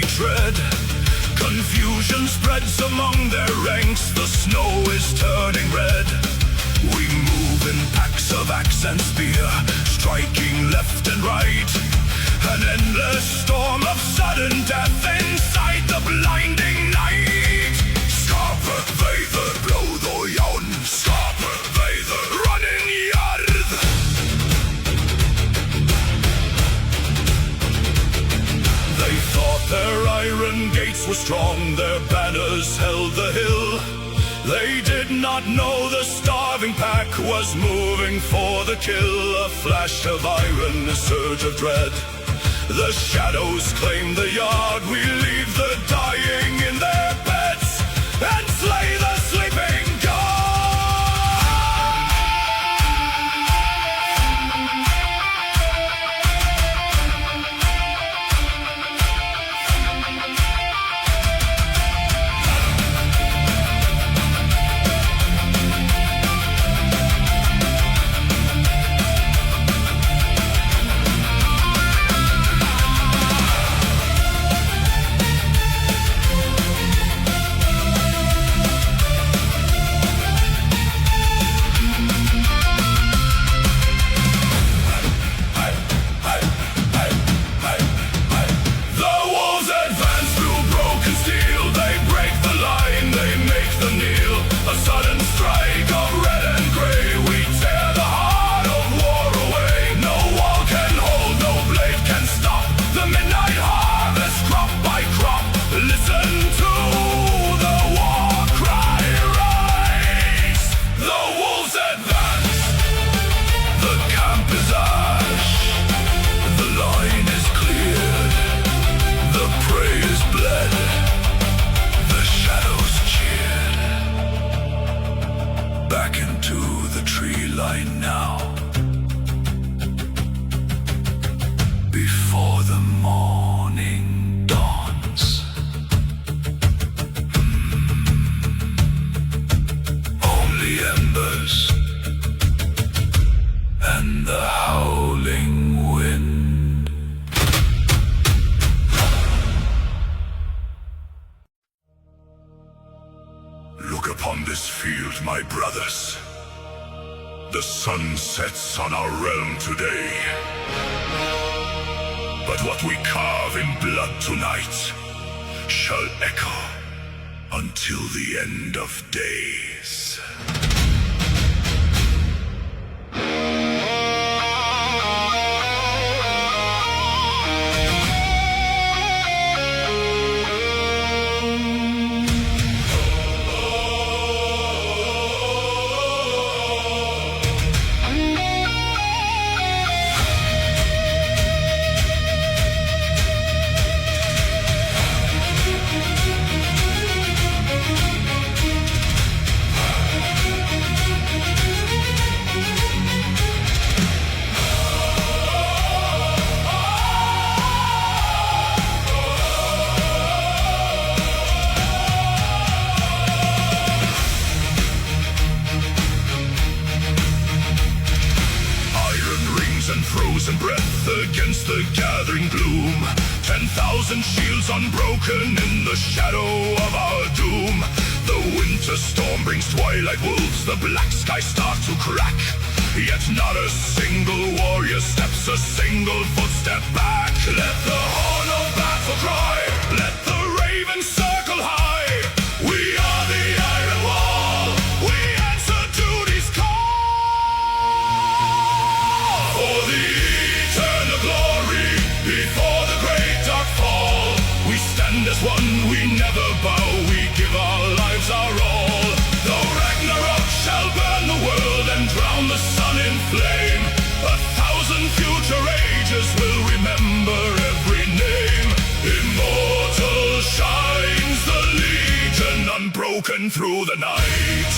tread. Confusion spreads among their ranks, the snow is turning red. We move in packs of axe and spear, striking left and right. An endless storm of sudden death inside the blinding night. Skape veider blod og jern, skape veider running jerd. They thought their iron gates were strong, their banners held the hill. They did not know the starving pack was moving for the kill. A flash of iron, a surge of dread. The shadows claim the yard. We leave the dying in their beds and slay the sleeping god. Before the morning dawns, only embers and the howling wind. Look upon this field, my brothers. The sun sets on our realm today. But what we carve in blood tonight shall echo until the end of days. And frozen breath against the gathering gloom. 10,000 shields unbroken in the shadow of our doom. The winter storm brings twilight wolves, the black skies start to crack. Yet not a single warrior steps a single footstep back. Let the horn of battle cry, let the ravens circle high. We are the Iron Wall, we answer duty's call. For the eternal glory, before the great dark fall, we stand as one, we never bow, we give our lives our all. Though Ragnarok shall burn the world and drown the sun in flame, 1,000 future ages will remember every name. Immortal shines the legion, unbroken through the night.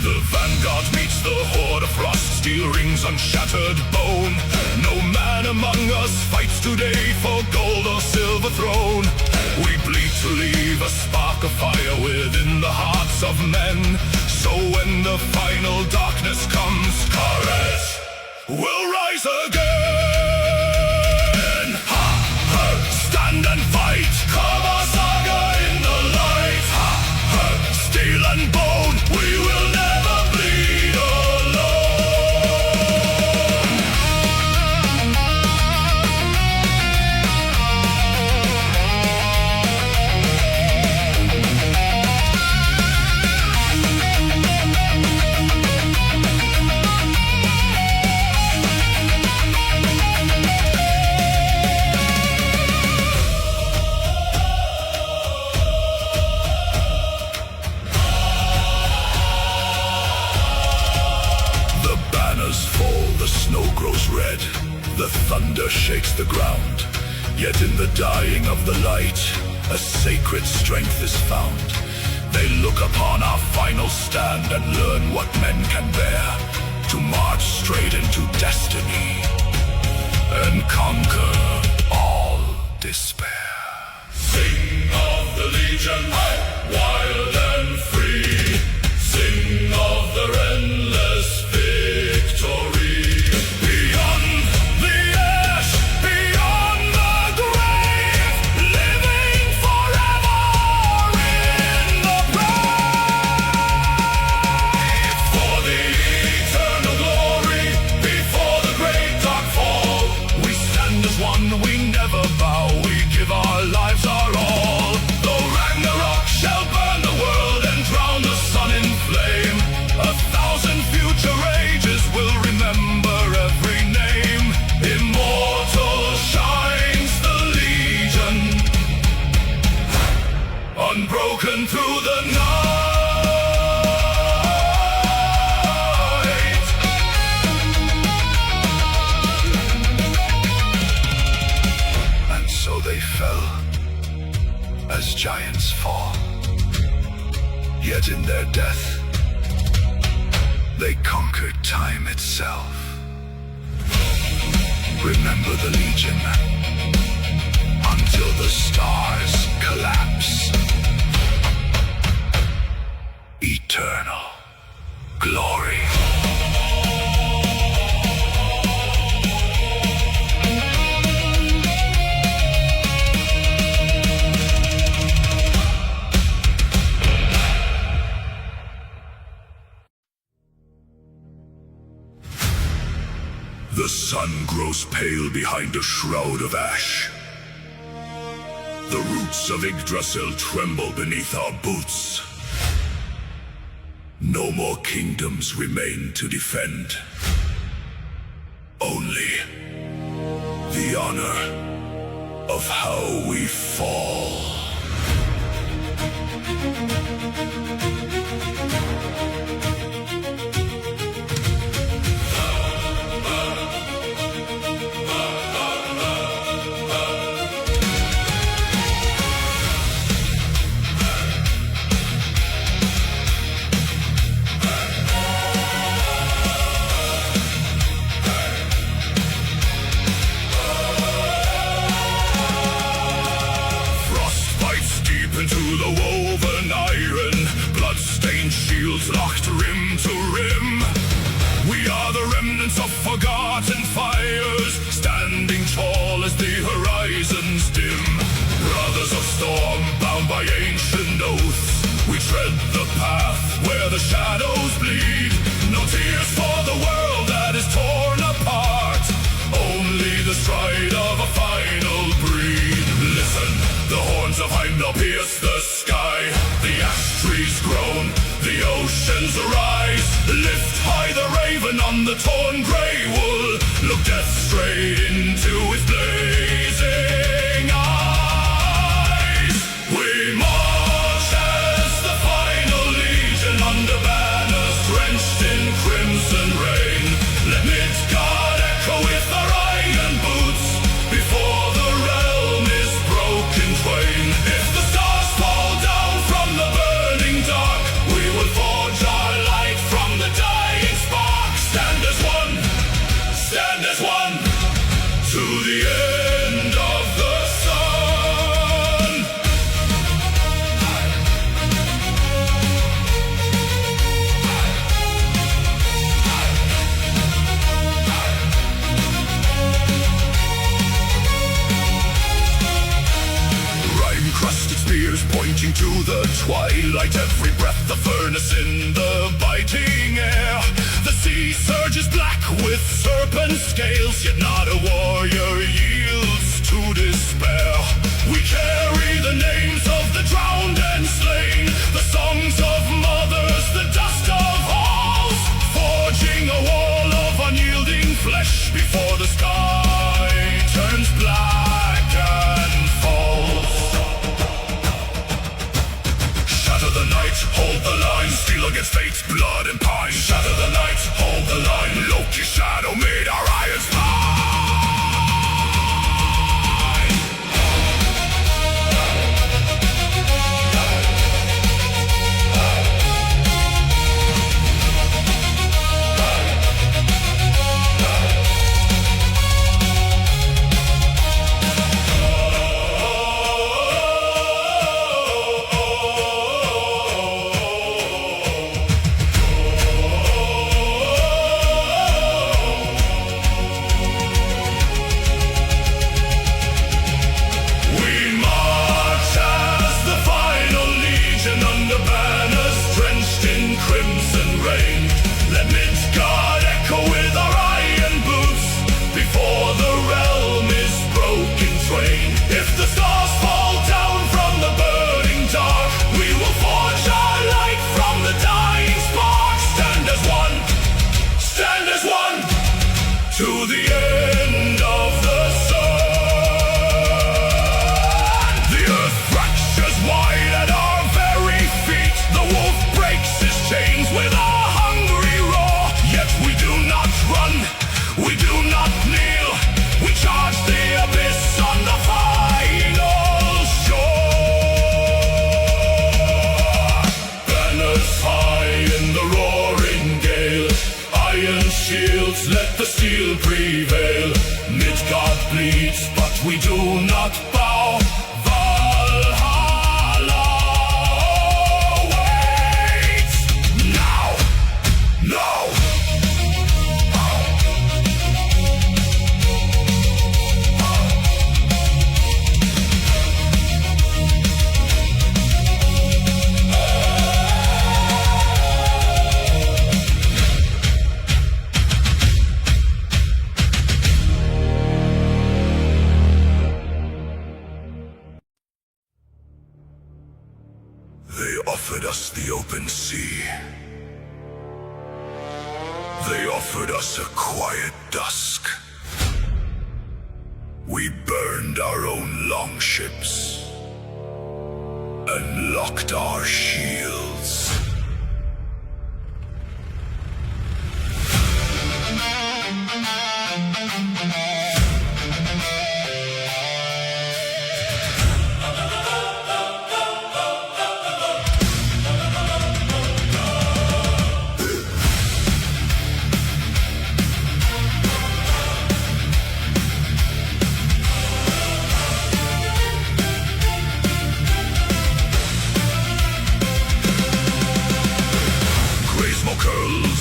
The vanguard meets the horde of frost, steel rings on shattered bone. No man among us fights today for gold or silver throne. We bleed to leave a spark of fire within the hearts of men. So when the final darkness comes, courage will rise again. shakes the ground. Yet in the dying of the light, a sacred strength is found. They look upon our final stand and learn what men can bear, to march straight into destiny and conquer all despair. Sing of the Legion, wild and free. Sing of their endless victory. Beyond the ash, beyond the grave, living forever in the brave. For the eternal glory, before the great dark fall, we stand as one, we never bow, we give our lives our all. Though Ragnarok shall burn the world and drown the sun in flame, 1,000 future ages will remember every name. Immortal shines the Legion, unbroken through the night. And so they fell, as giants fall. Yet in their death, they conquered time itself. Remember the Legion until the stars collapse. Eternal glory. The sun grows pale behind a shroud of ash. The roots of Yggdrasil tremble beneath our boots. No more kingdoms remain to defend. Only the honor of how we fall. Locked rim to rim, we are the remnants of forgotten fires, standing tall as the horizons dim. Brothers of storm, bound by ancient oaths, we tread the path where the shadows bleed. No tears for the world that is torn apart, only the stride of a final breed. Listen, the horns of Heimdall pierce the sky, the ash trees groan, the oceans arise. Lift high the raven on the torn grey wool, look death straight into his blazing eyes. We march as the final Legion under banners drenched in crimson rain. Let Midgard echo with our iron boots before the realm is broken twain. If the stars fall down from the burning dark, we will forge our light from the dying spark. Stand as one, to the end of the sun. Rime-crusted spears pointing to the twilight, every breath the furnace in the biting air. The sea surges black with serpent scales, yet not a warrior yields to despair. We carry the names of the drowned and slain, the songs of mothers, the dust of halls, forging a wall of unyielding flesh before the sky turns black and falls. Shatter the night, hold the line, steel against fate, blood and pine. Shatter the night, hold the line, Loki's shadow made our iron spine. twain. If the stars fall down from the burning dark, we will forge our light from the dying spark. Stand as one, stand as one, to the end of the sun. The earth fractures wide at our very feet. The wolf breaks his chains with a hungry roar. Yet we do not run, we do not kneel. We charge the abyss on the final shore. Banners high in the roaring gale, iron shields let the steel prevail. Midgard bleeds, but we do not bow. Valhalla waits now, now. They offered us the open sea. They offered us a quiet dusk. We burned our own longships and locked our shields.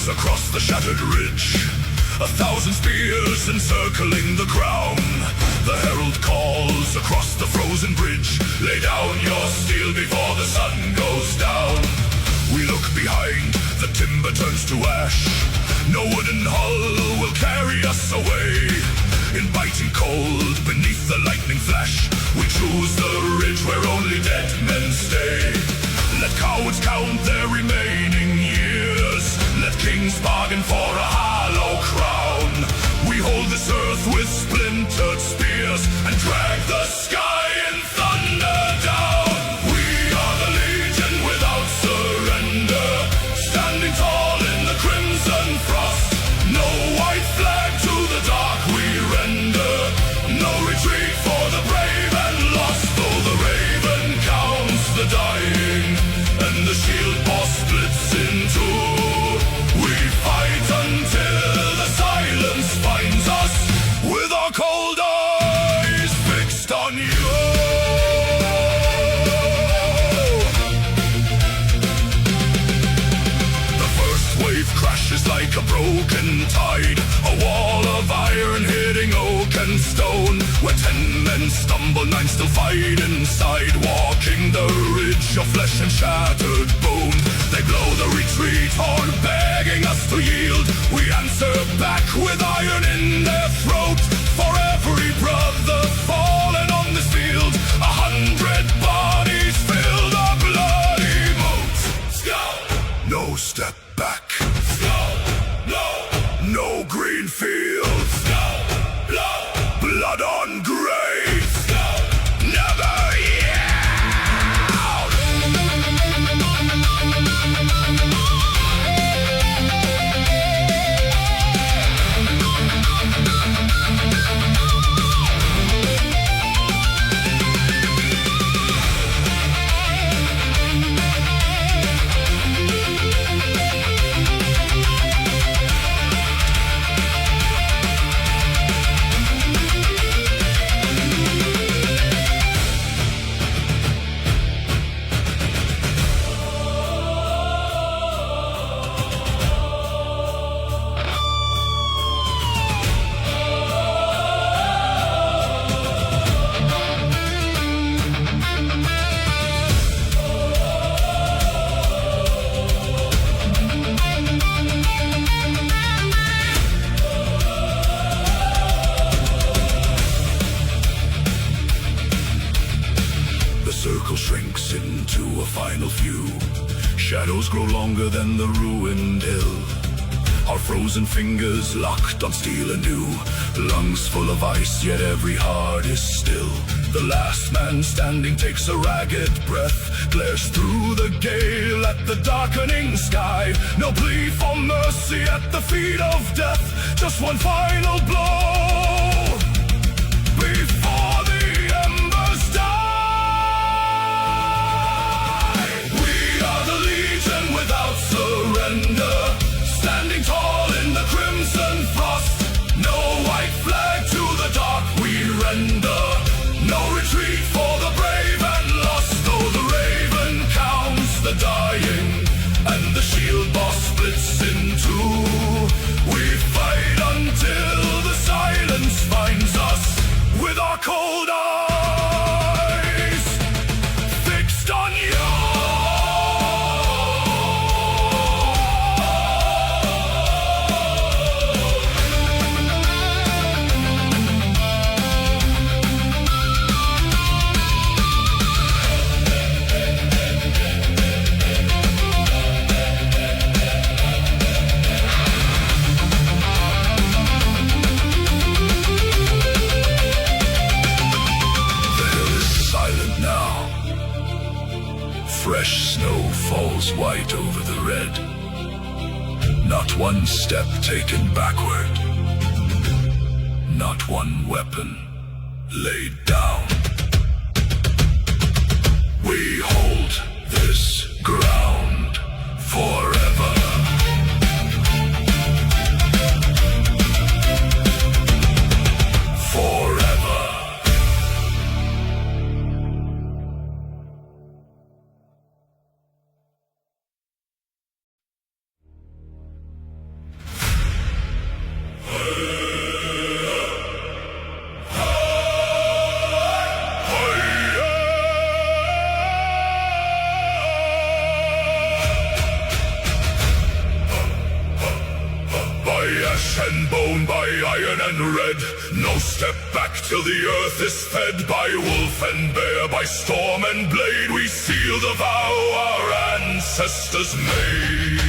Across the shattered ridge, 1,000 spears encircling the crown. The herald calls across the frozen bridge, lay down your steel before the sun goes down. We look behind, the timber turns to ash. No wooden hull will carry us away. In biting cold, beneath the lightning flash, we choose the ridge where only dead men stay. Let cowards count their remaining years. Let kings bargain for a hollow crown. We hold this earth with splintered spears and drag the sky in thunder down. We are the legion without surrender, standing tall in the crimson frost. No white flag to the dark we render, no retreat for the brave and lost. Though the raven counts the dying and the shield boss splits in two, we fight until the silence finds us, with our cold eyes fixed on you. The first wave crashes like a broken tide, a wall of iron hitting oak and stone. Where 10 men stumble, 9 still fight inside, walking the ridge of flesh and shattered bone. They blow the retreat horn, begging us to yield. We answer back with iron in their throat. For every brother fallen on this field, 100 bodies fill the bloody moat. Skull, no step back. Skull, no green fields. Skull, blood on grave. Skull, never yield. circle shrinks into a final few. Shadows grow longer than the ruined hill. Our frozen fingers locked on steel anew. Lungs full of ice, yet every heart is still. The last man standing takes a ragged breath, glares through the gale at the darkening sky. No plea for mercy at the feet of death, just one final blow before the embers die. We are the Legion without surrender, standing tall in the crimson frost. No white flag to the dark we render, no retreat for the brave and lost. Though the raven counts the dying and the shield boss splits in two, we fight until the silence finds us with our cold eyes fixed on you. Fresh snow falls white over the red. Not one step taken backward, not one weapon laid down. We hold this ground forever. Forever. And bone, by iron and red, no step back till the earth is fed. By wolf and bear, by storm and blade, we seal the vow our ancestors made.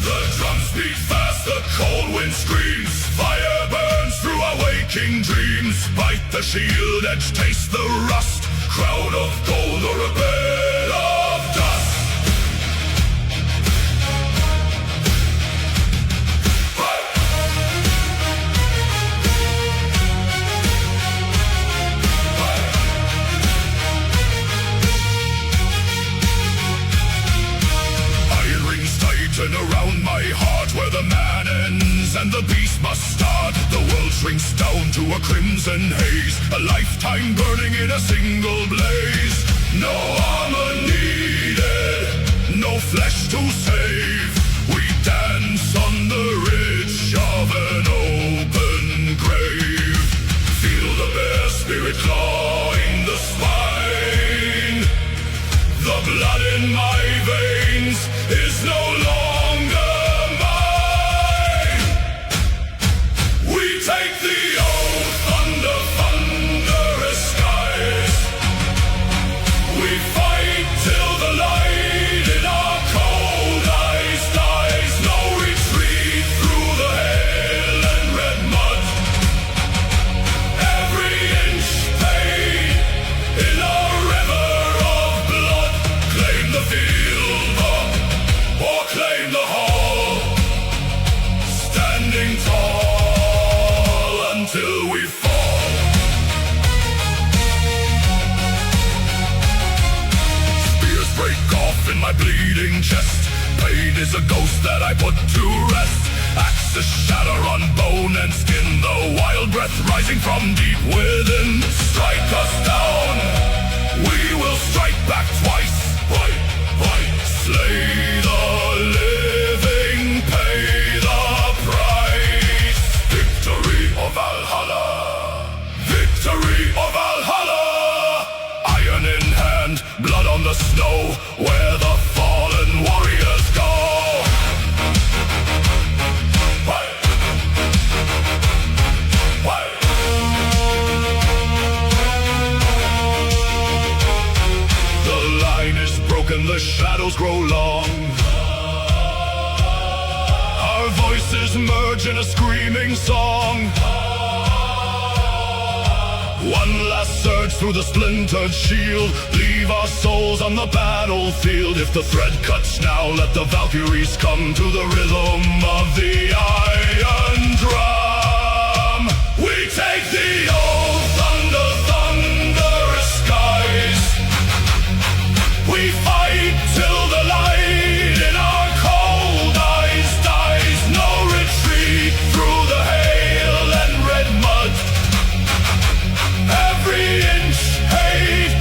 The drums beat fast, the cold wind screams, fire burns through our waking dreams. Bite the shield edge, taste the rust, crown of gold or a bed of dust. Around my heart where the man ends and the beast must start. The world shrinks down to a crimson haze, a lifetime burning in a single blaze. No armor needed, no flesh to save. We dance on the ridge of an open grave. Feel the bear spirit clawing the spine. The blood in my veins is no longer mine. We take the oath under thunderous skies. We fight till the light in our cold eyes dies. No retreat through the hail and red mud. Every inch paid in a river of blood. Claim the field or claim the hall, standing tall until we fall. Spears break off in my bleeding chest. Pain is a ghost that I put to rest. Axes shatter on bone and skin, the wild breath rising from deep within. Strike us down, we will strike back twice. Slay the living, pay the price. Victory of Valhalla, victory of Valhalla. Iron in hand, blood on the snow, where the fallen warriors go. Why? through the splintered shield. Leave our souls on the battlefield. If the thread cuts now, let the Valkyries come to the rhythm of the iron drum. We take the old thunder, thunderous skies. We fight till the light in our cold eyes dies. No retreat through the hail and red mud. Every inch hate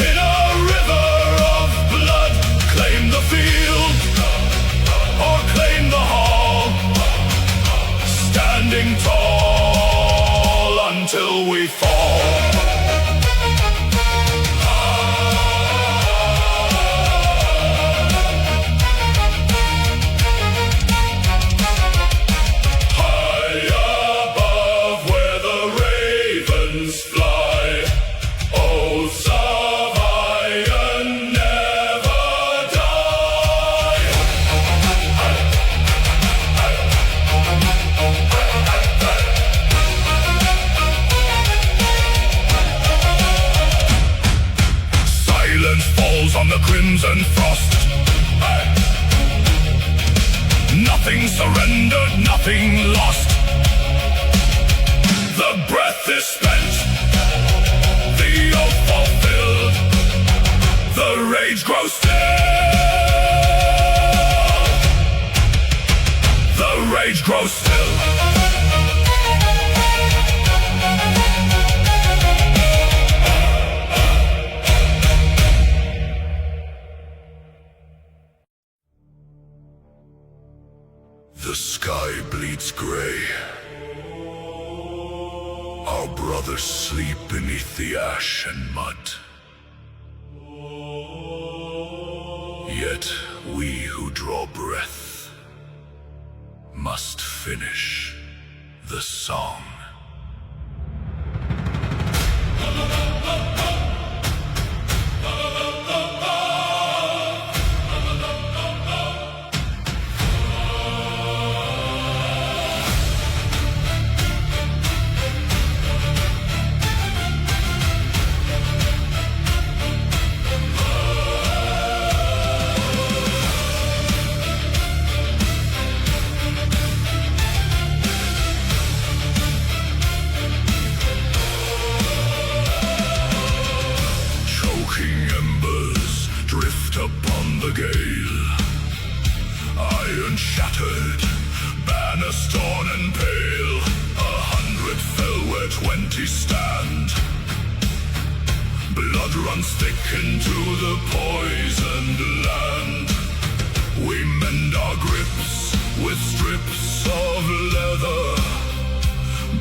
in a river of blood. Claim the field or claim the hall. Standing tall until we fall. On the crimson frost. Nothing surrendered, nothing lost. The breath is spent, the oath fulfilled. The rage grows still. The rage grows still. The sky bleeds gray. Our brothers sleep beneath the ash and mud. Yet we who draw breath must finish the song. Upon the gale, iron shattered, banners torn and pale. 100 fell where 20 stand. Blood runs thick into the poisoned land. We mend our grips with strips of leather,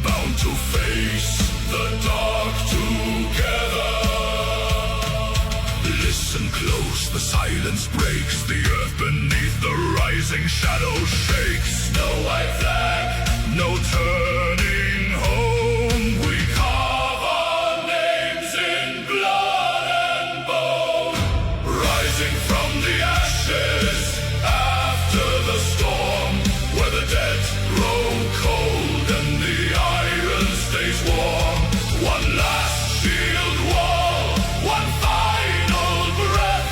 bound to face the dark together. Listen close, the silence breaks. The earth beneath the rising shadow shakes. No white flag, no turning home. We carve our names in blood and bone. Rising from the ashes after the storm, where the dead grow cold and the iron stays warm. One last shield wall, one final breath.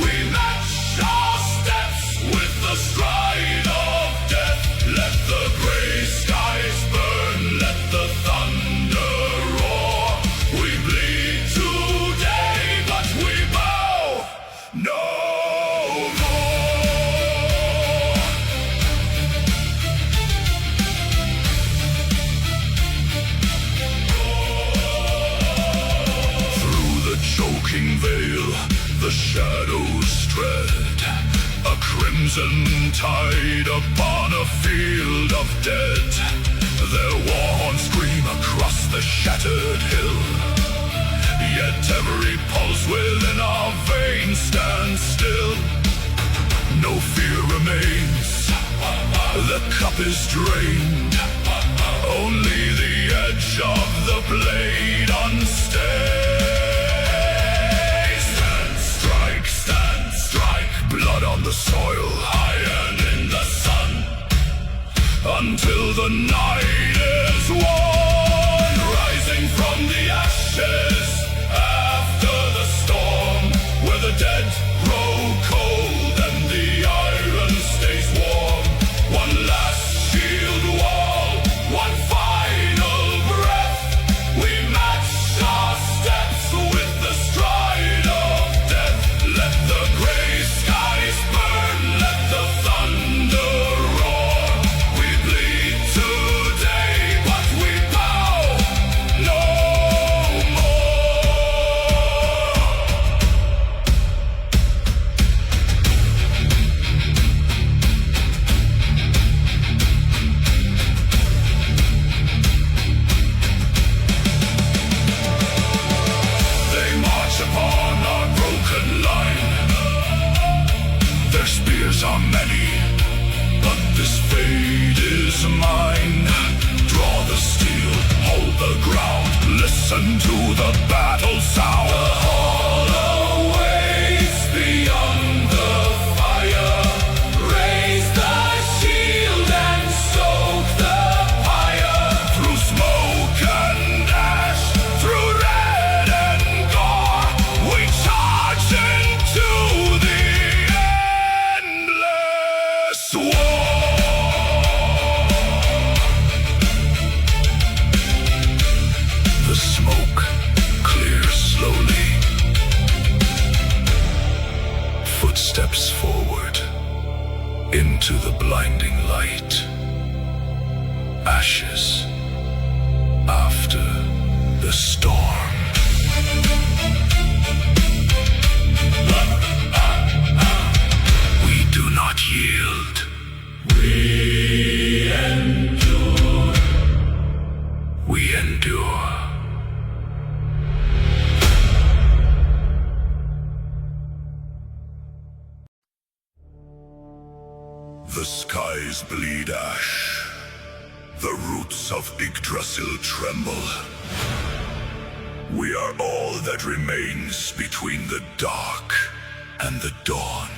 We match our steps with the stride of death. Let the gray skies burn, let the thunder roar. We bleed today, but we bow no more. Through the choking veil, the shadows tread, a crimson tide upon a field of dead. Their war horns scream across the shattered hill, yet every pulse within our veins stands still. No fear remains, the cup is drained, only the edge of the blade unstained. Stand, strike, blood on the soil, iron in the sun, until the night is won. Rising from the ashes, we endure. The skies bleed ash. The roots of Yggdrasil tremble. We are all that remains between the dark and the dawn.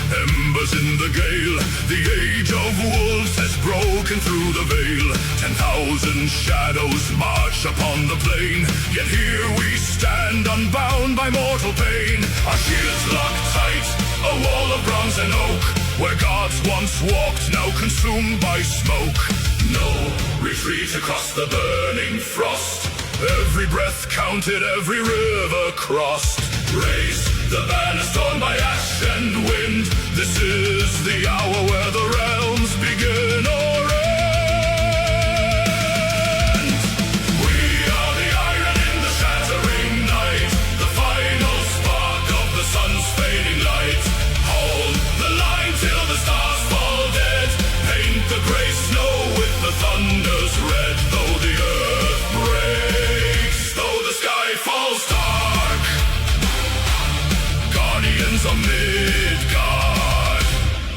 Embers in the gale, the age of wolves has broken through the veil. 10,000 shadows march upon the plain, yet here we stand unbound by mortal pain. Our shields lock tight, a wall of bronze and oak, where gods once walked, now consumed by smoke. No retreat across the burning frost, every breath counted, every river crossed. Raise the banners torn by ash and wind. This is the hour where the realms begin or end. We are the iron in the shattering night, the final spark of the sun's fading light. Hold the line till the stars fall dead. Paint the gray snow with the thunder's red. Though the earth breaks, though the sky falls dark, guardians of Midgard,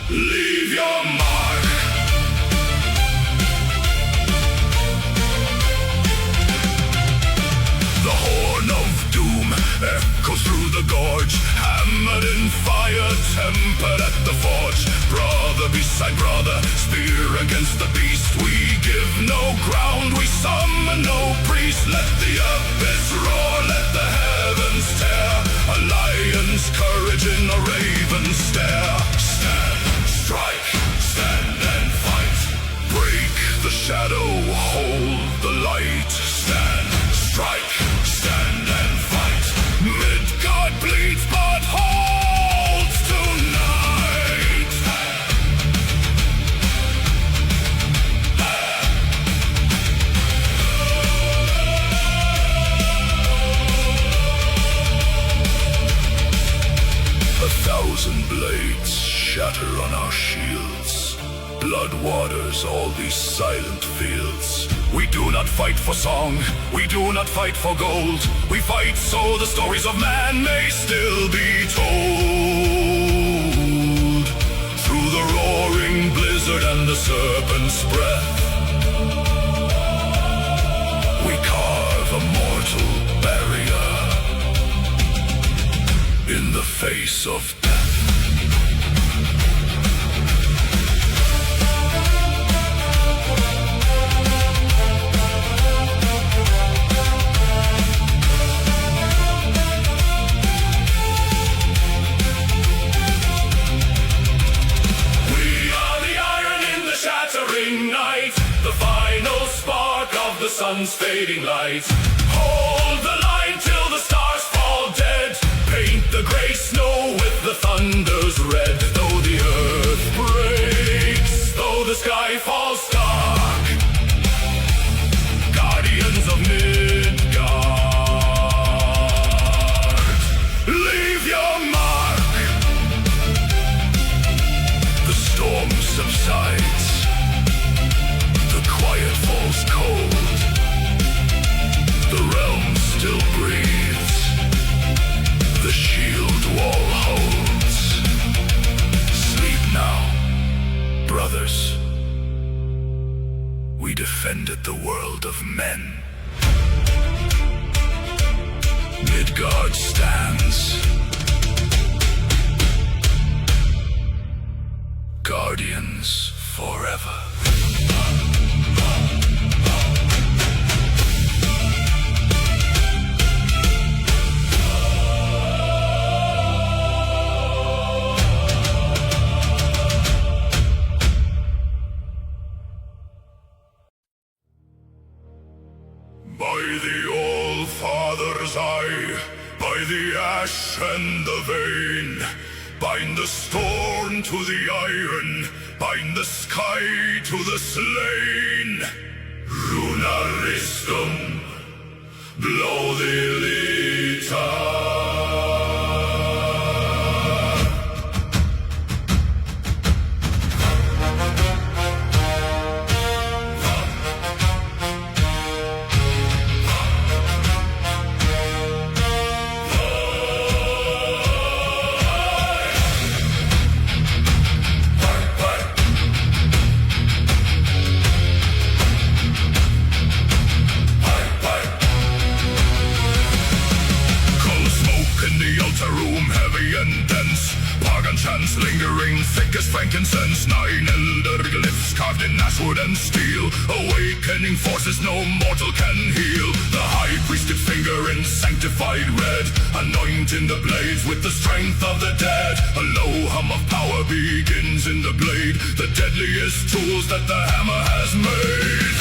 leave your mark. The horn of doom echoes through the gorge, hammered in fire, tempered at the forge. Brother beside brother, spear against the beast. We give no ground, we summon no priest. Let the abyss roar, let the heavens tear. A lion's courage in a raven's stare. Stand, strike, stand and fight. Break the shadow, hold the light. Stand, strike, stand and fight. Midgard bleeds but holds tonight. 1,000 blades shatter on our shields. Blood waters all these silent fields. We do not fight for song, we do not fight for gold. We fight so the stories of man may still be told. Through the roaring blizzard and the serpent's breath, we carve a mortal barrier in the face of death. Night, the final spark of the sun's fading light. Hold the line till the stars fall dead. Paint the gray snow with the thunder's red. Though the earth breaks, though the sky falls dark, guardians of Midgard, leave your mark. The storm subsides, the quiet falls cold, the realm still breathes, the shield wall holds. Sleep now, brothers. We defended the world of men. Midgard stands, guardians forever. By the All-Father's eye, by the ash and the vein, bind the storm to the iron, bind the sky to the slain. Runaristum, blow the lita. Chants lingering thick as frankincense, 9 elder glyphs carved in ashwood and steel, awakening forces no mortal can heal. The high priested finger in sanctified red, anointing the blades with the strength of the dead. A low hum of power begins in the blade, the deadliest tools that the hammer has made.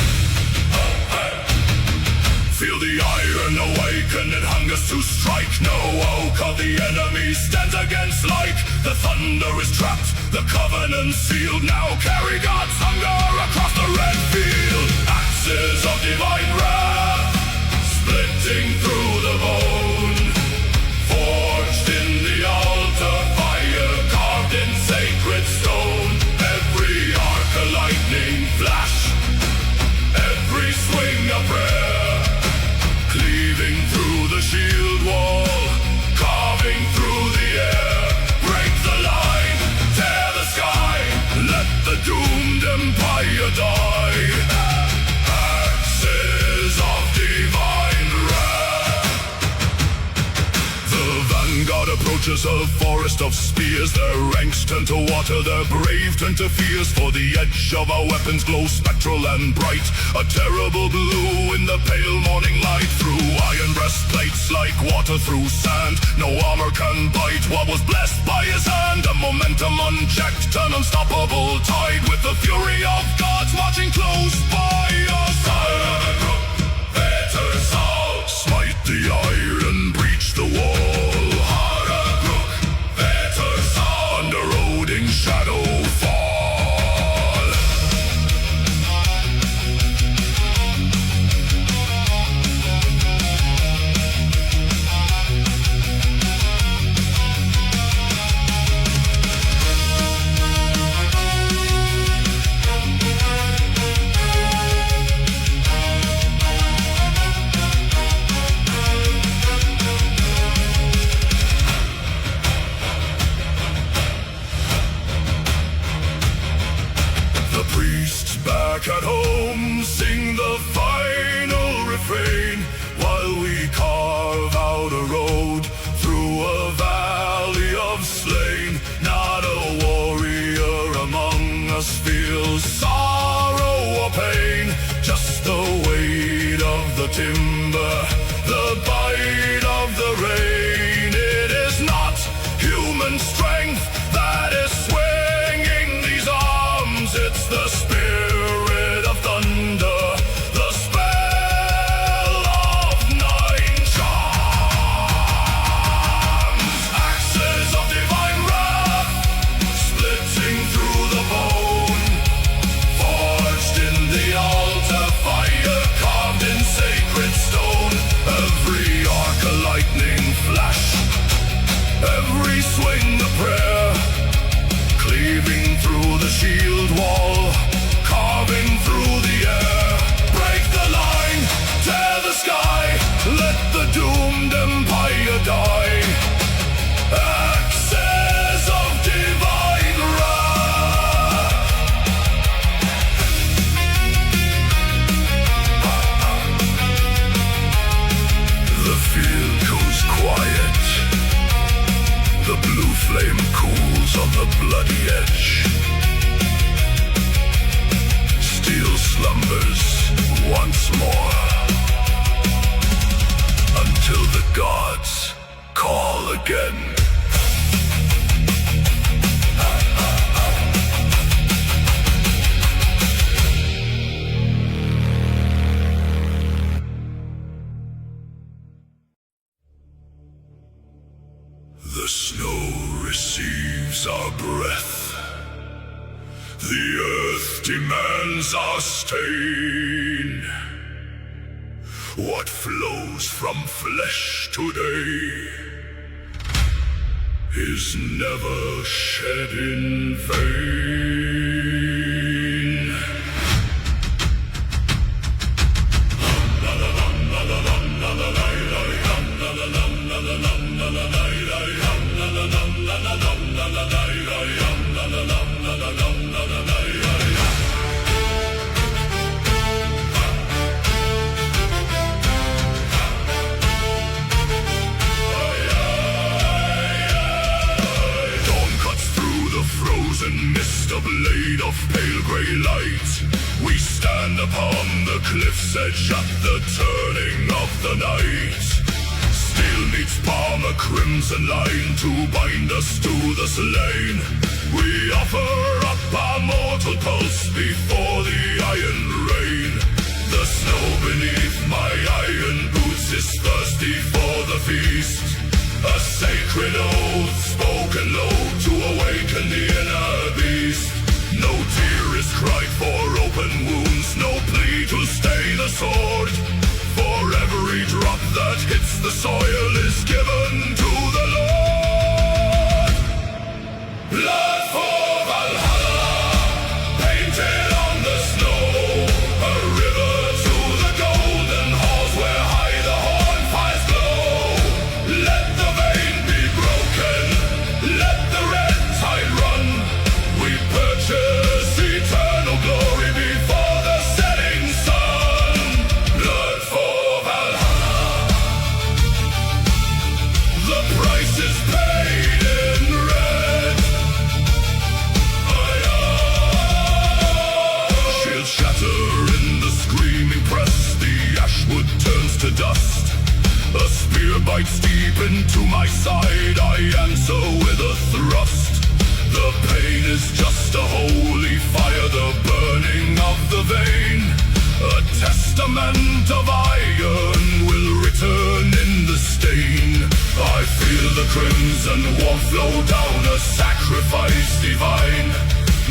Feel the iron awaken, it hungers to strike. No oak of the enemy stands against like. The thunder is trapped, the covenant sealed. Now carry God's hunger across the red field. Axes of divine wrath, splitting through the bone. Forged in the altar, fire carved in sacred stone. Every arc a lightning flash, every swing a prayer. Cleaving through the shield wall, carving through the air. Break the line, tear the sky, let the doomed empire die. Axes of divine wrath. The vanguard approaches a forest of spears. Their ranks turn to water, their brave turn to fears. For the edge of our weapons glows spectral and bright, a terrible blue in the pale morning light. Through iron breastplates like water through sand, no armor can bite what was blessed by his hand. A momentum unchecked, an unstoppable tide, with the fury of gods marching close by us. Smite the iron, breach the wall. Under-roding shadow fall. Back at home, sing the final refrain, while we carve out a road through a valley of slain. Not a warrior among us feels sorrow or pain, just the weight of the timber, the bite of the rain. It is not human strength that is swinging these arms, it's the spirit of thunder, the spell of 9 charms. Axes of divine wrath, splitting through the bone. Forged in the altar, fire carved in sacred stone. Every arc a lightning flash, every swing a prayer. Cleaving through the shield wall, carving through the air. Break the line, tear the sky, let the doomed empire die. Axes of divine wrath. The field goes quiet, the blue flame cools on the bloody edge. Steel slumbers once more, until the gods call again. demands our stain. What flows from flesh today is never shed in vain. Mist, a blade of pale grey light. We stand upon the cliff's edge at the turning of the night. Steel meets palm, a crimson line to bind us to the slain. We offer up our mortal pulse before the iron rain. The snow beneath my iron boots is thirsty for the feast. A sacred oath spoken low to awaken the inner beast. No tear is cried for open wounds, no plea to stay the sword. For every drop that hits the soil is given to the Lord. Blood for Valhalla, painted on the snow. A river to the golden halls where high the horn fires glow. Let the vein be broken, let the red tide run. We purchase eternal glory before the setting sun. Blood for Valhalla, the price is paid in red. Shields shatter in the screaming press, the ashwood turns to dust. A spear bites deep into my side, I answer with a thrust. The pain is just a holy fire, the burning of the vein. A testament of iron will return in the stain. I feel the crimson warmth flow down, a sacrifice divine.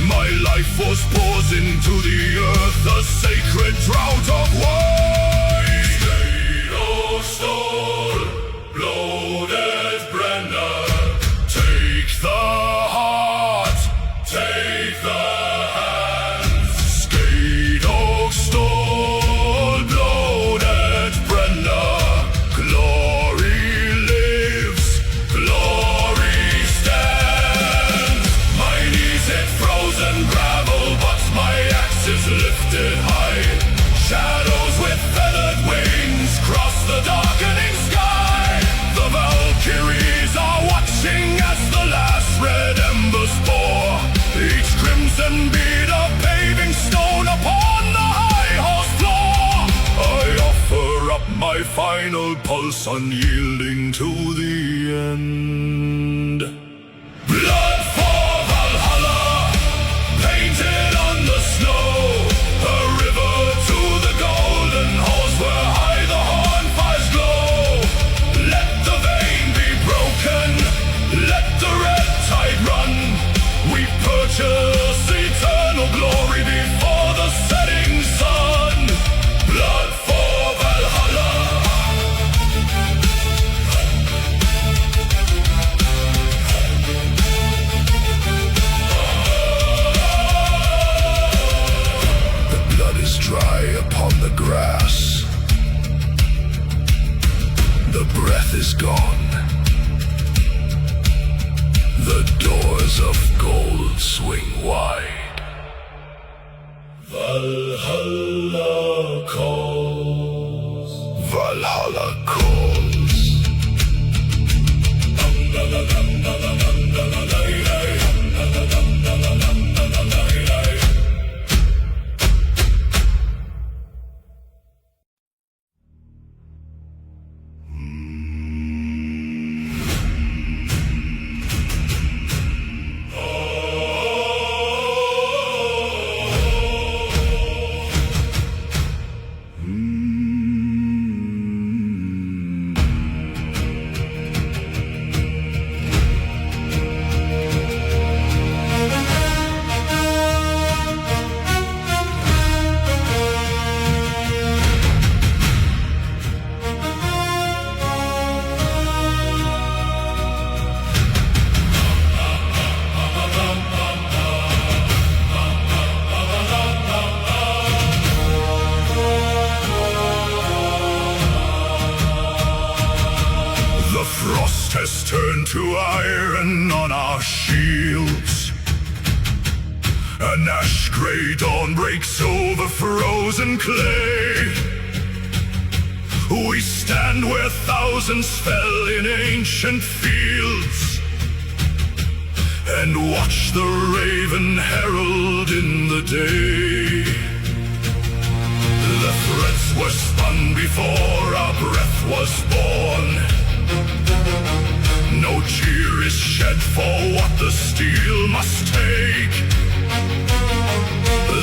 My life was poured into the earth, a sacred drought of wine. State of stone, bloated Brenna, take the heart, take the hands. Skate oak stone, bloated Brenna, glory lives, glory stands. My knees hit frozen gravel, but my axe is lifted high. Shadows with feathered wings cross the darkening sky. The Valkyries are watching as the last red embers pour. Each crimson bead a paving stone upon the high horse floor. I offer up my final pulse, unyielding to the end. Blood for Valhalla, painted on the snow. A river to the golden halls where high the horn fires glow. Let the vein be broken, let the red tide run. We purchase eternal glory before the setting sun. Blood for Valhalla. The blood is dry upon the grass. The breath is gone. The doors of gold swing wide. Valhalla calls. Valhalla calls. to iron on our shields. An ash-gray dawn breaks over frozen clay. We stand where thousands fell in ancient fields, and watch the raven herald in the day. The threads were spun before our breath was born. No tear is shed for what the steel must take.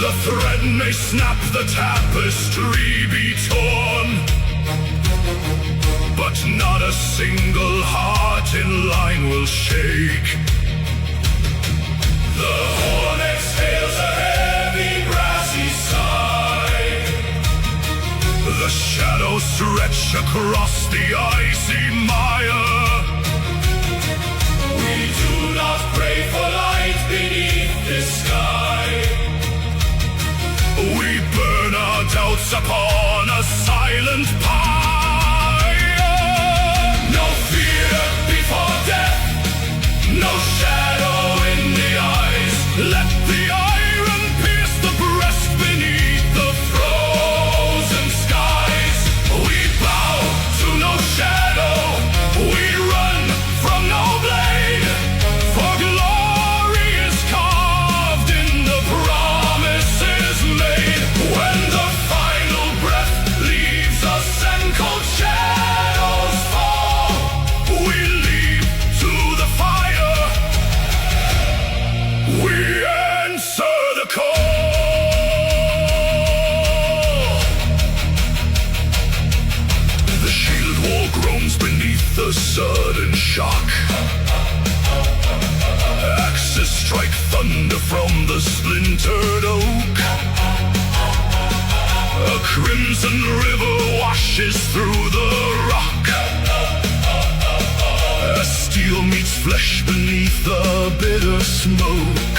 The thread may snap, the tapestry be torn, but not a single heart in line will shake. The horn exhales a heavy brassy sigh. The shadows stretch across the icy mire. We do not pray for light beneath this sky. We burn our doubts upon a silent pyre. No fear before death, no shadow in the eyes. Let the iron pierce the breast beneath the frozen skies. We bow to no shadow, we run from no blade, for glory is carved in the promises made. When the final breath leaves us and cold shadows fall, we leap to the fire, we answer the call. The shield wall groans beneath the sudden shock. Axes strike thunder from the splintered oak. A crimson river washes through the rock. As steel meets flesh beneath the bitter smoke,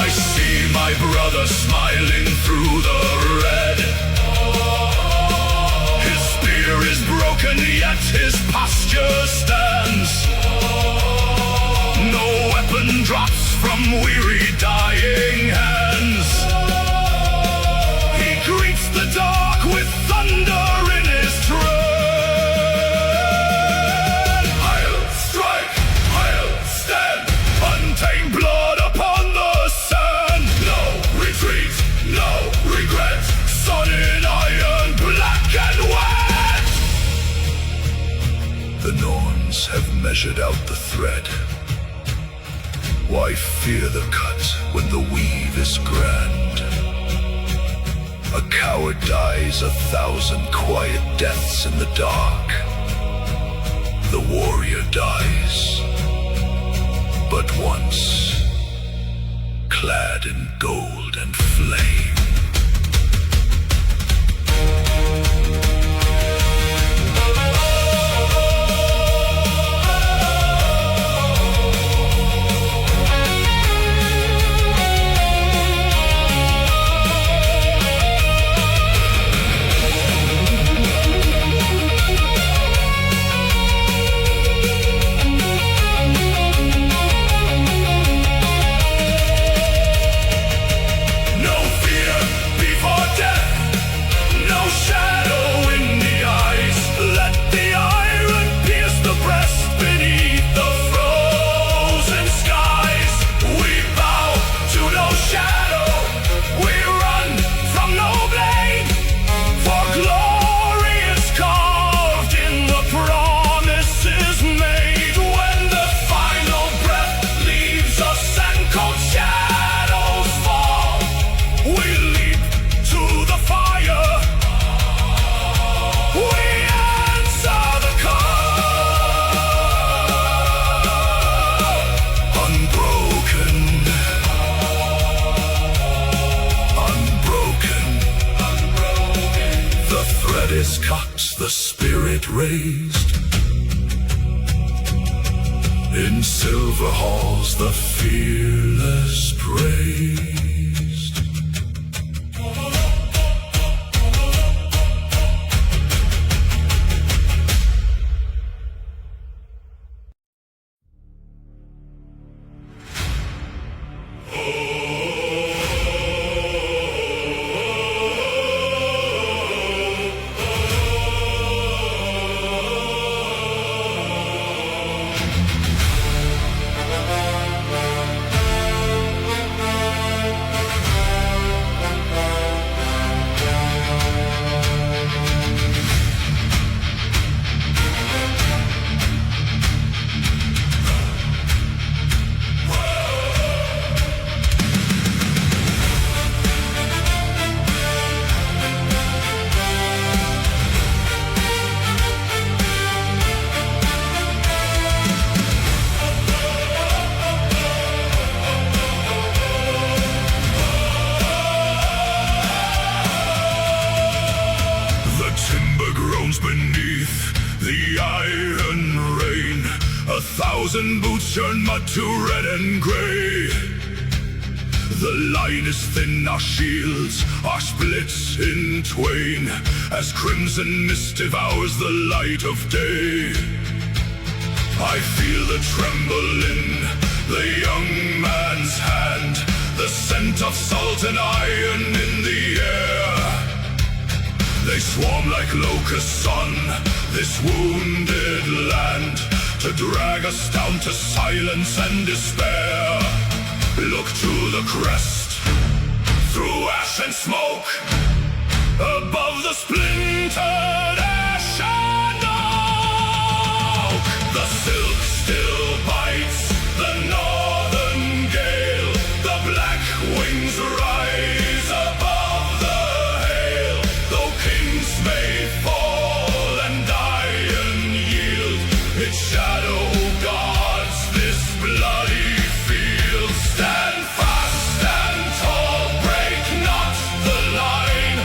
I see my brother smiling through the red. His spear is broken, yet his posture stands. No weapon drops from weary dying hands. He greets the dark with thunder in his tread. I'll strike, I'll stand, untamed blood upon the sand. No retreat, no regret, sun in iron, black and wet. The Norns have measured out the thread. Why fear the cut when the weave is grand? A coward dies 1,000 quiet deaths in the dark. The warrior dies but once, clad in gold and flame. Is cut, the spirit raised. In silver halls the fearless praised. 1,000 boots turn mud to red and gray. The line is thin, our shields are split in twain, as crimson mist devours the light of day. I feel the tremble in the young man's hand, the scent of salt and iron in the air. They swarm like locusts on this wounded land, to drag us down to silence and despair. Look to the crest, through ash and smoke, above the splintered ash and oak. The silk still bites the northern gale, the black wings rise above the hail. Though kings may fall and iron yield, its shadow guards this bloody field. Stand fast and tall, break not the line,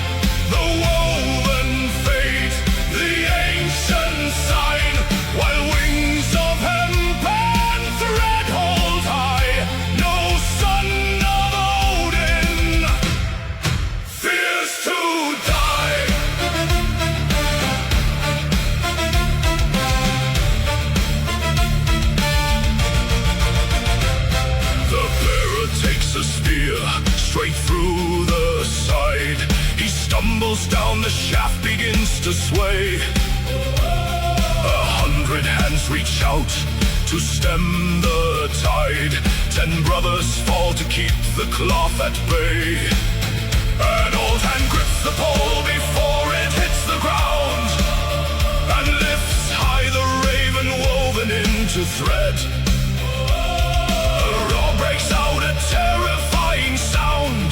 the woven fate, the ancient sign. While wings of hemp and thread hold high, no son of Odin fears to die. The bearer takes a spear straight through the side. He stumbles down, the shaft begins to sway. 100 hands reach out to stem the tide. 10 brothers fall to keep the cloth at bay. An old hand grips the pole before it hits the ground, and lifts high the raven woven into thread. A roar breaks out, a terrifying sound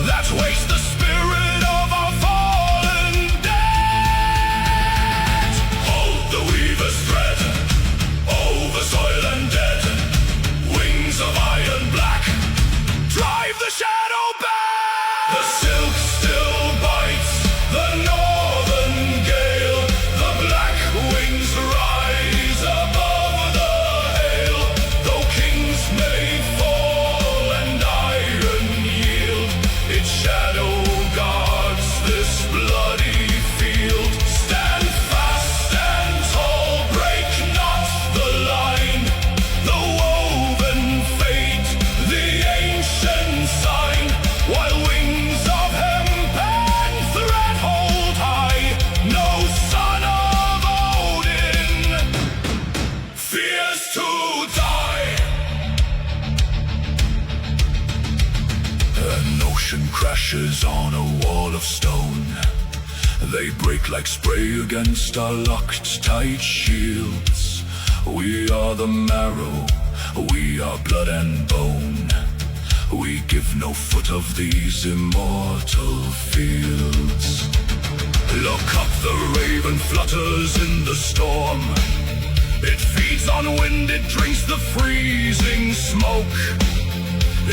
that wakes the spirit of our fallen dead. Hold the weaver's thread over soil and dead. Wings of iron black drive the shadow back. The silk still bites the northern gale, the black wings rise above the hail. Though kings may fall and iron yield, its shadow guards this bloody field. Stand fast and tall, break not the line, the woven fate, the ancient sign. While wings of hemp and thread hold high, no son of Odin fears to die. An ocean crashes on a wall of stone. They break like spray against our locked tight shields. We are the marrow, we are blood and bone. We give no foot of these immortal fields. Look up, the raven flutters in the storm. It feeds on wind, it drinks the freezing smoke.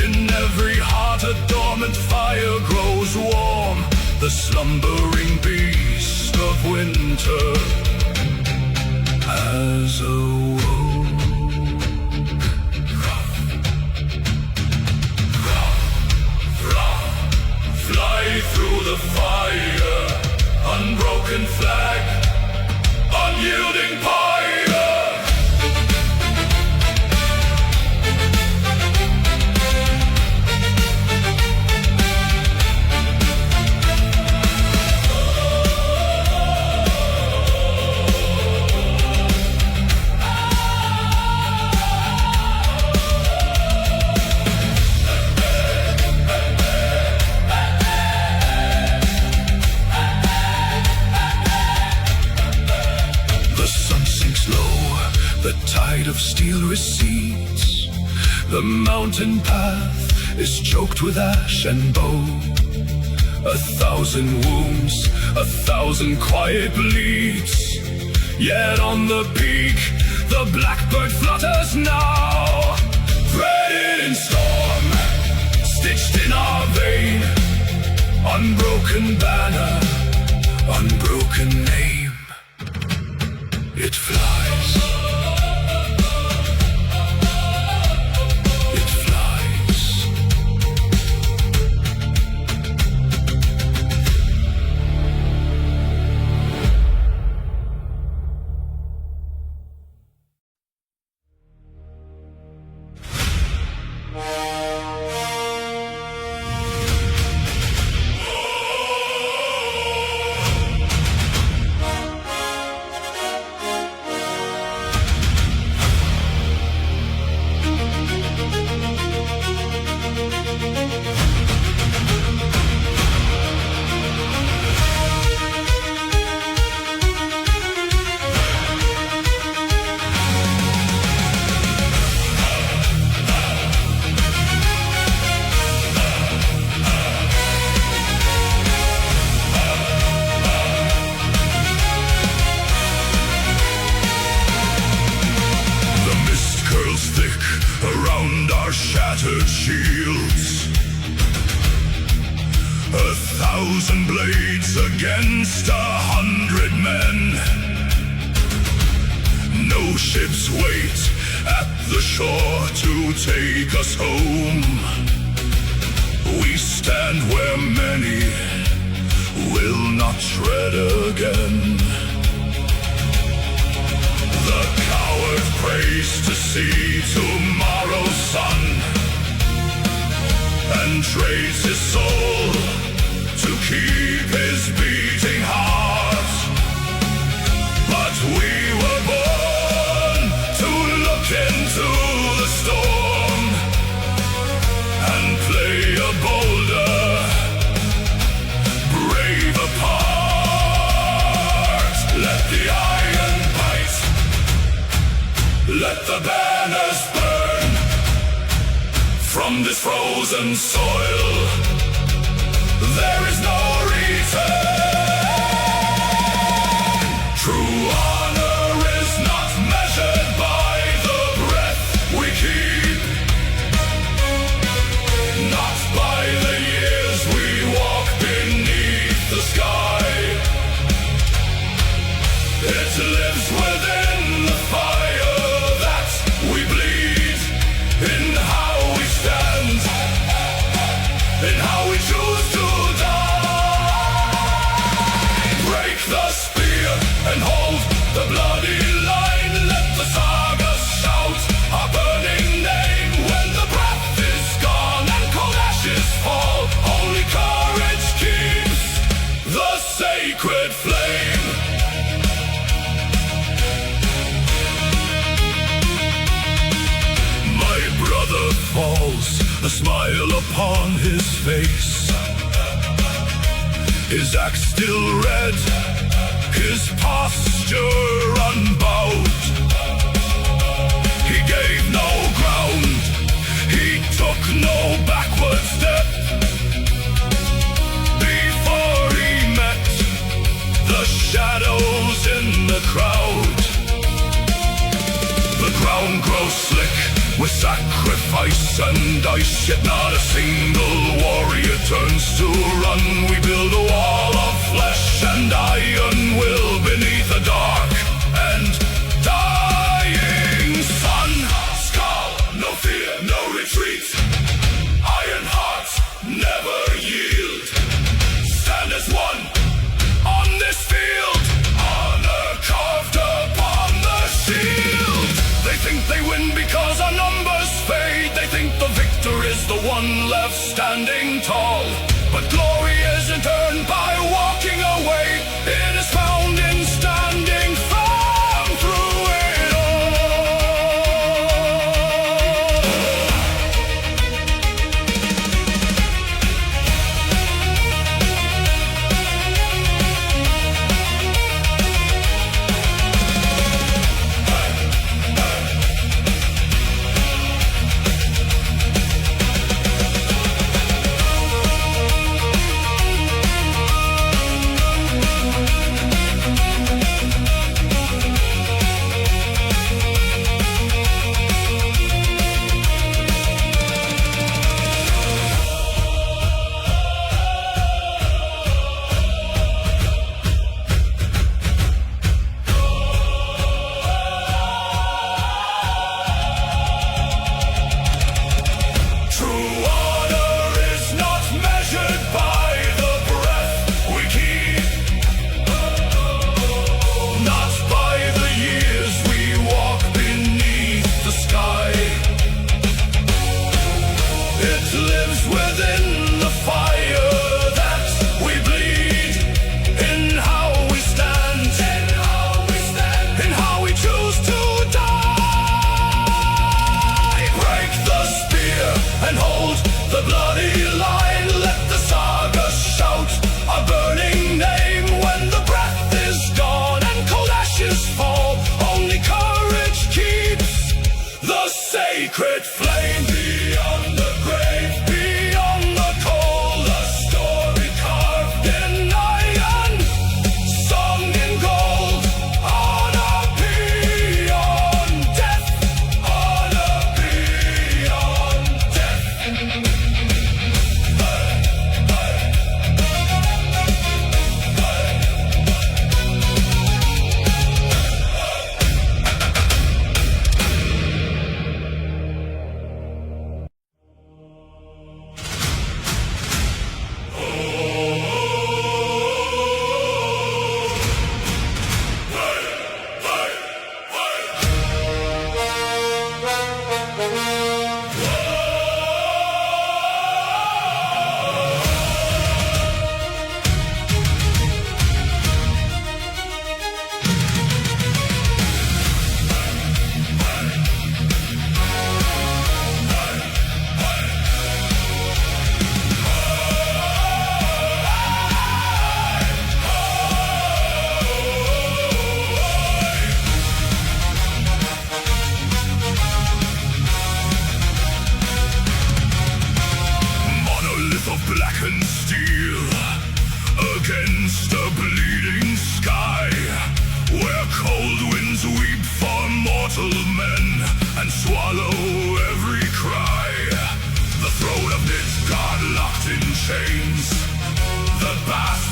In every heart a dormant fire grows warm. The slumbering beast of winter has awoke. Fly through the fire, unbroken flag, unyielding pyre. The tide of steel recedes. The mountain path is choked with ash and bone. 1,000 wounds, 1,000 quiet bleeds. Yet on the peak, the blackbird flutters now. Threaded in storm, stitched in our vein. Unbroken banner, unbroken name. It flies blades against 100 men. No ships wait at the shore to take us home. We stand where many will not tread again. The coward prays to see tomorrow's sun, and trades his soul to keep his beating heart. But we were born to look into the storm and play a bolder, braver part. Let the iron bite, let the banners burn from this frozen soil. There is no return. True honor is not measured by the breath we keep, not by the years we walk beneath the sky. It lives within the fire that we bleed, in how we stand, in how we choose to die. Break the spear and hold the bloody line. Let the saga shout our burning name. When the breath is gone and cold ashes fall, only courage keeps the sacred flame. My brother falls, a smile upon his face. His axe still red, his posture unbowed. He gave no ground, he took no backward step. Before he met the shadows in the crowd, the ground grows slick with sacrifice and ice, yet not a single warrior turns to run. We build a wall of flesh and iron will beneath a dark and dying sun. Skull, no fear, no retreat. Iron hearts never yield. Stand as one on this field, honor carved upon the shield. They think they win because our numbers fade. They think the victor is the one left standing tall. But glory isn't earned by walking away. It is found in standing firm through it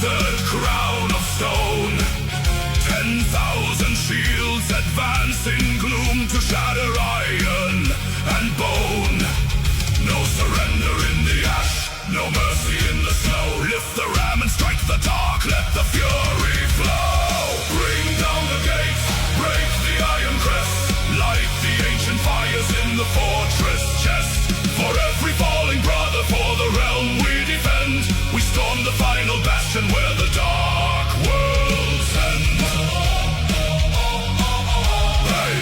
the crown of stone. 10,000 shields advance in gloom to shatter iron and bone. No surrender in the ash, no mercy in the snow. Lift the ram and strike the dark, let the fury flow. Bring down the gates, break the iron crest, light the ancient fires in the fortress chest. For every falling brother, for the realm we defend, we storm the final bastion where the dark worlds end. Hey.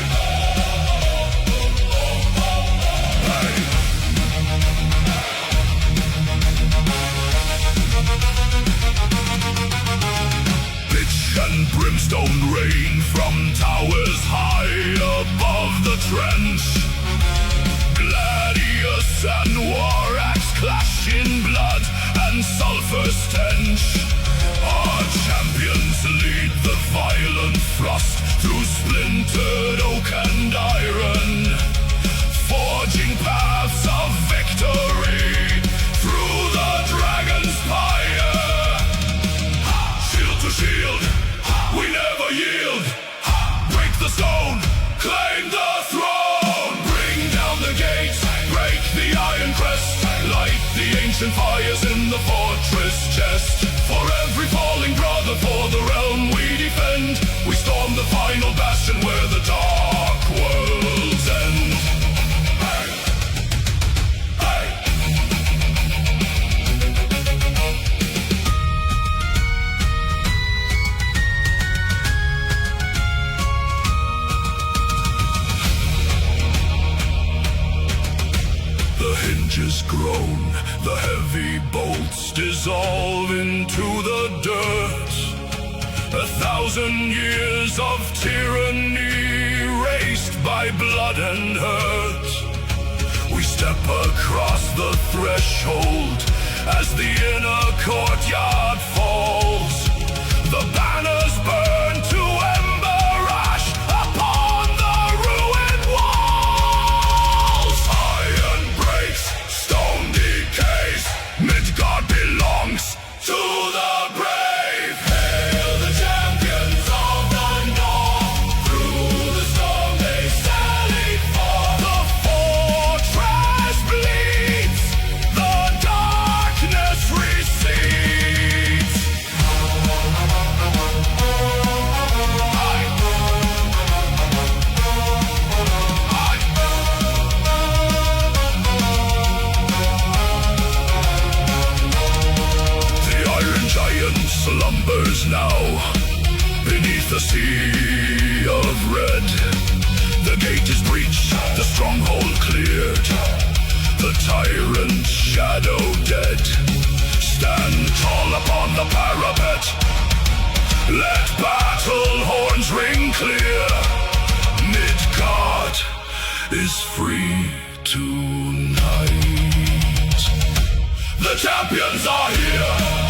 Hey. Pitch and brimstone rain from towers high above the trench. Gladius and war axe clash in blood and sulphur stench. Our champions lead the violent frost through splintered oak and iron, forging paths of victory through the dragon's pyre. Shield to shield, we never yield. Break the stone, claim the throne. Bring down the gates, break the iron crest, light the ancient fires in the fortress chest. For every falling brother, for the realm we defend, we storm the final bastion where the dark worlds end. Hey. Hey. The hinges groan, the heavy bolts dissolve into the dirt. 1,000 years of tyranny erased by blood and hurt. We step across the threshold as the inner courtyard falls. The banners burn to ember ash upon the ruined walls. Iron breaks, stone decays, Midgard belongs to the brave. Hail the champions of the north, through the storm they sally forth. The fortress bleeds, the darkness recedes. Slumbers now beneath the sea of red. The gate is breached, the stronghold cleared, the tyrant shadow dead. Stand tall upon the parapet, let battle horns ring clear. Midgard is free tonight. The champions are here.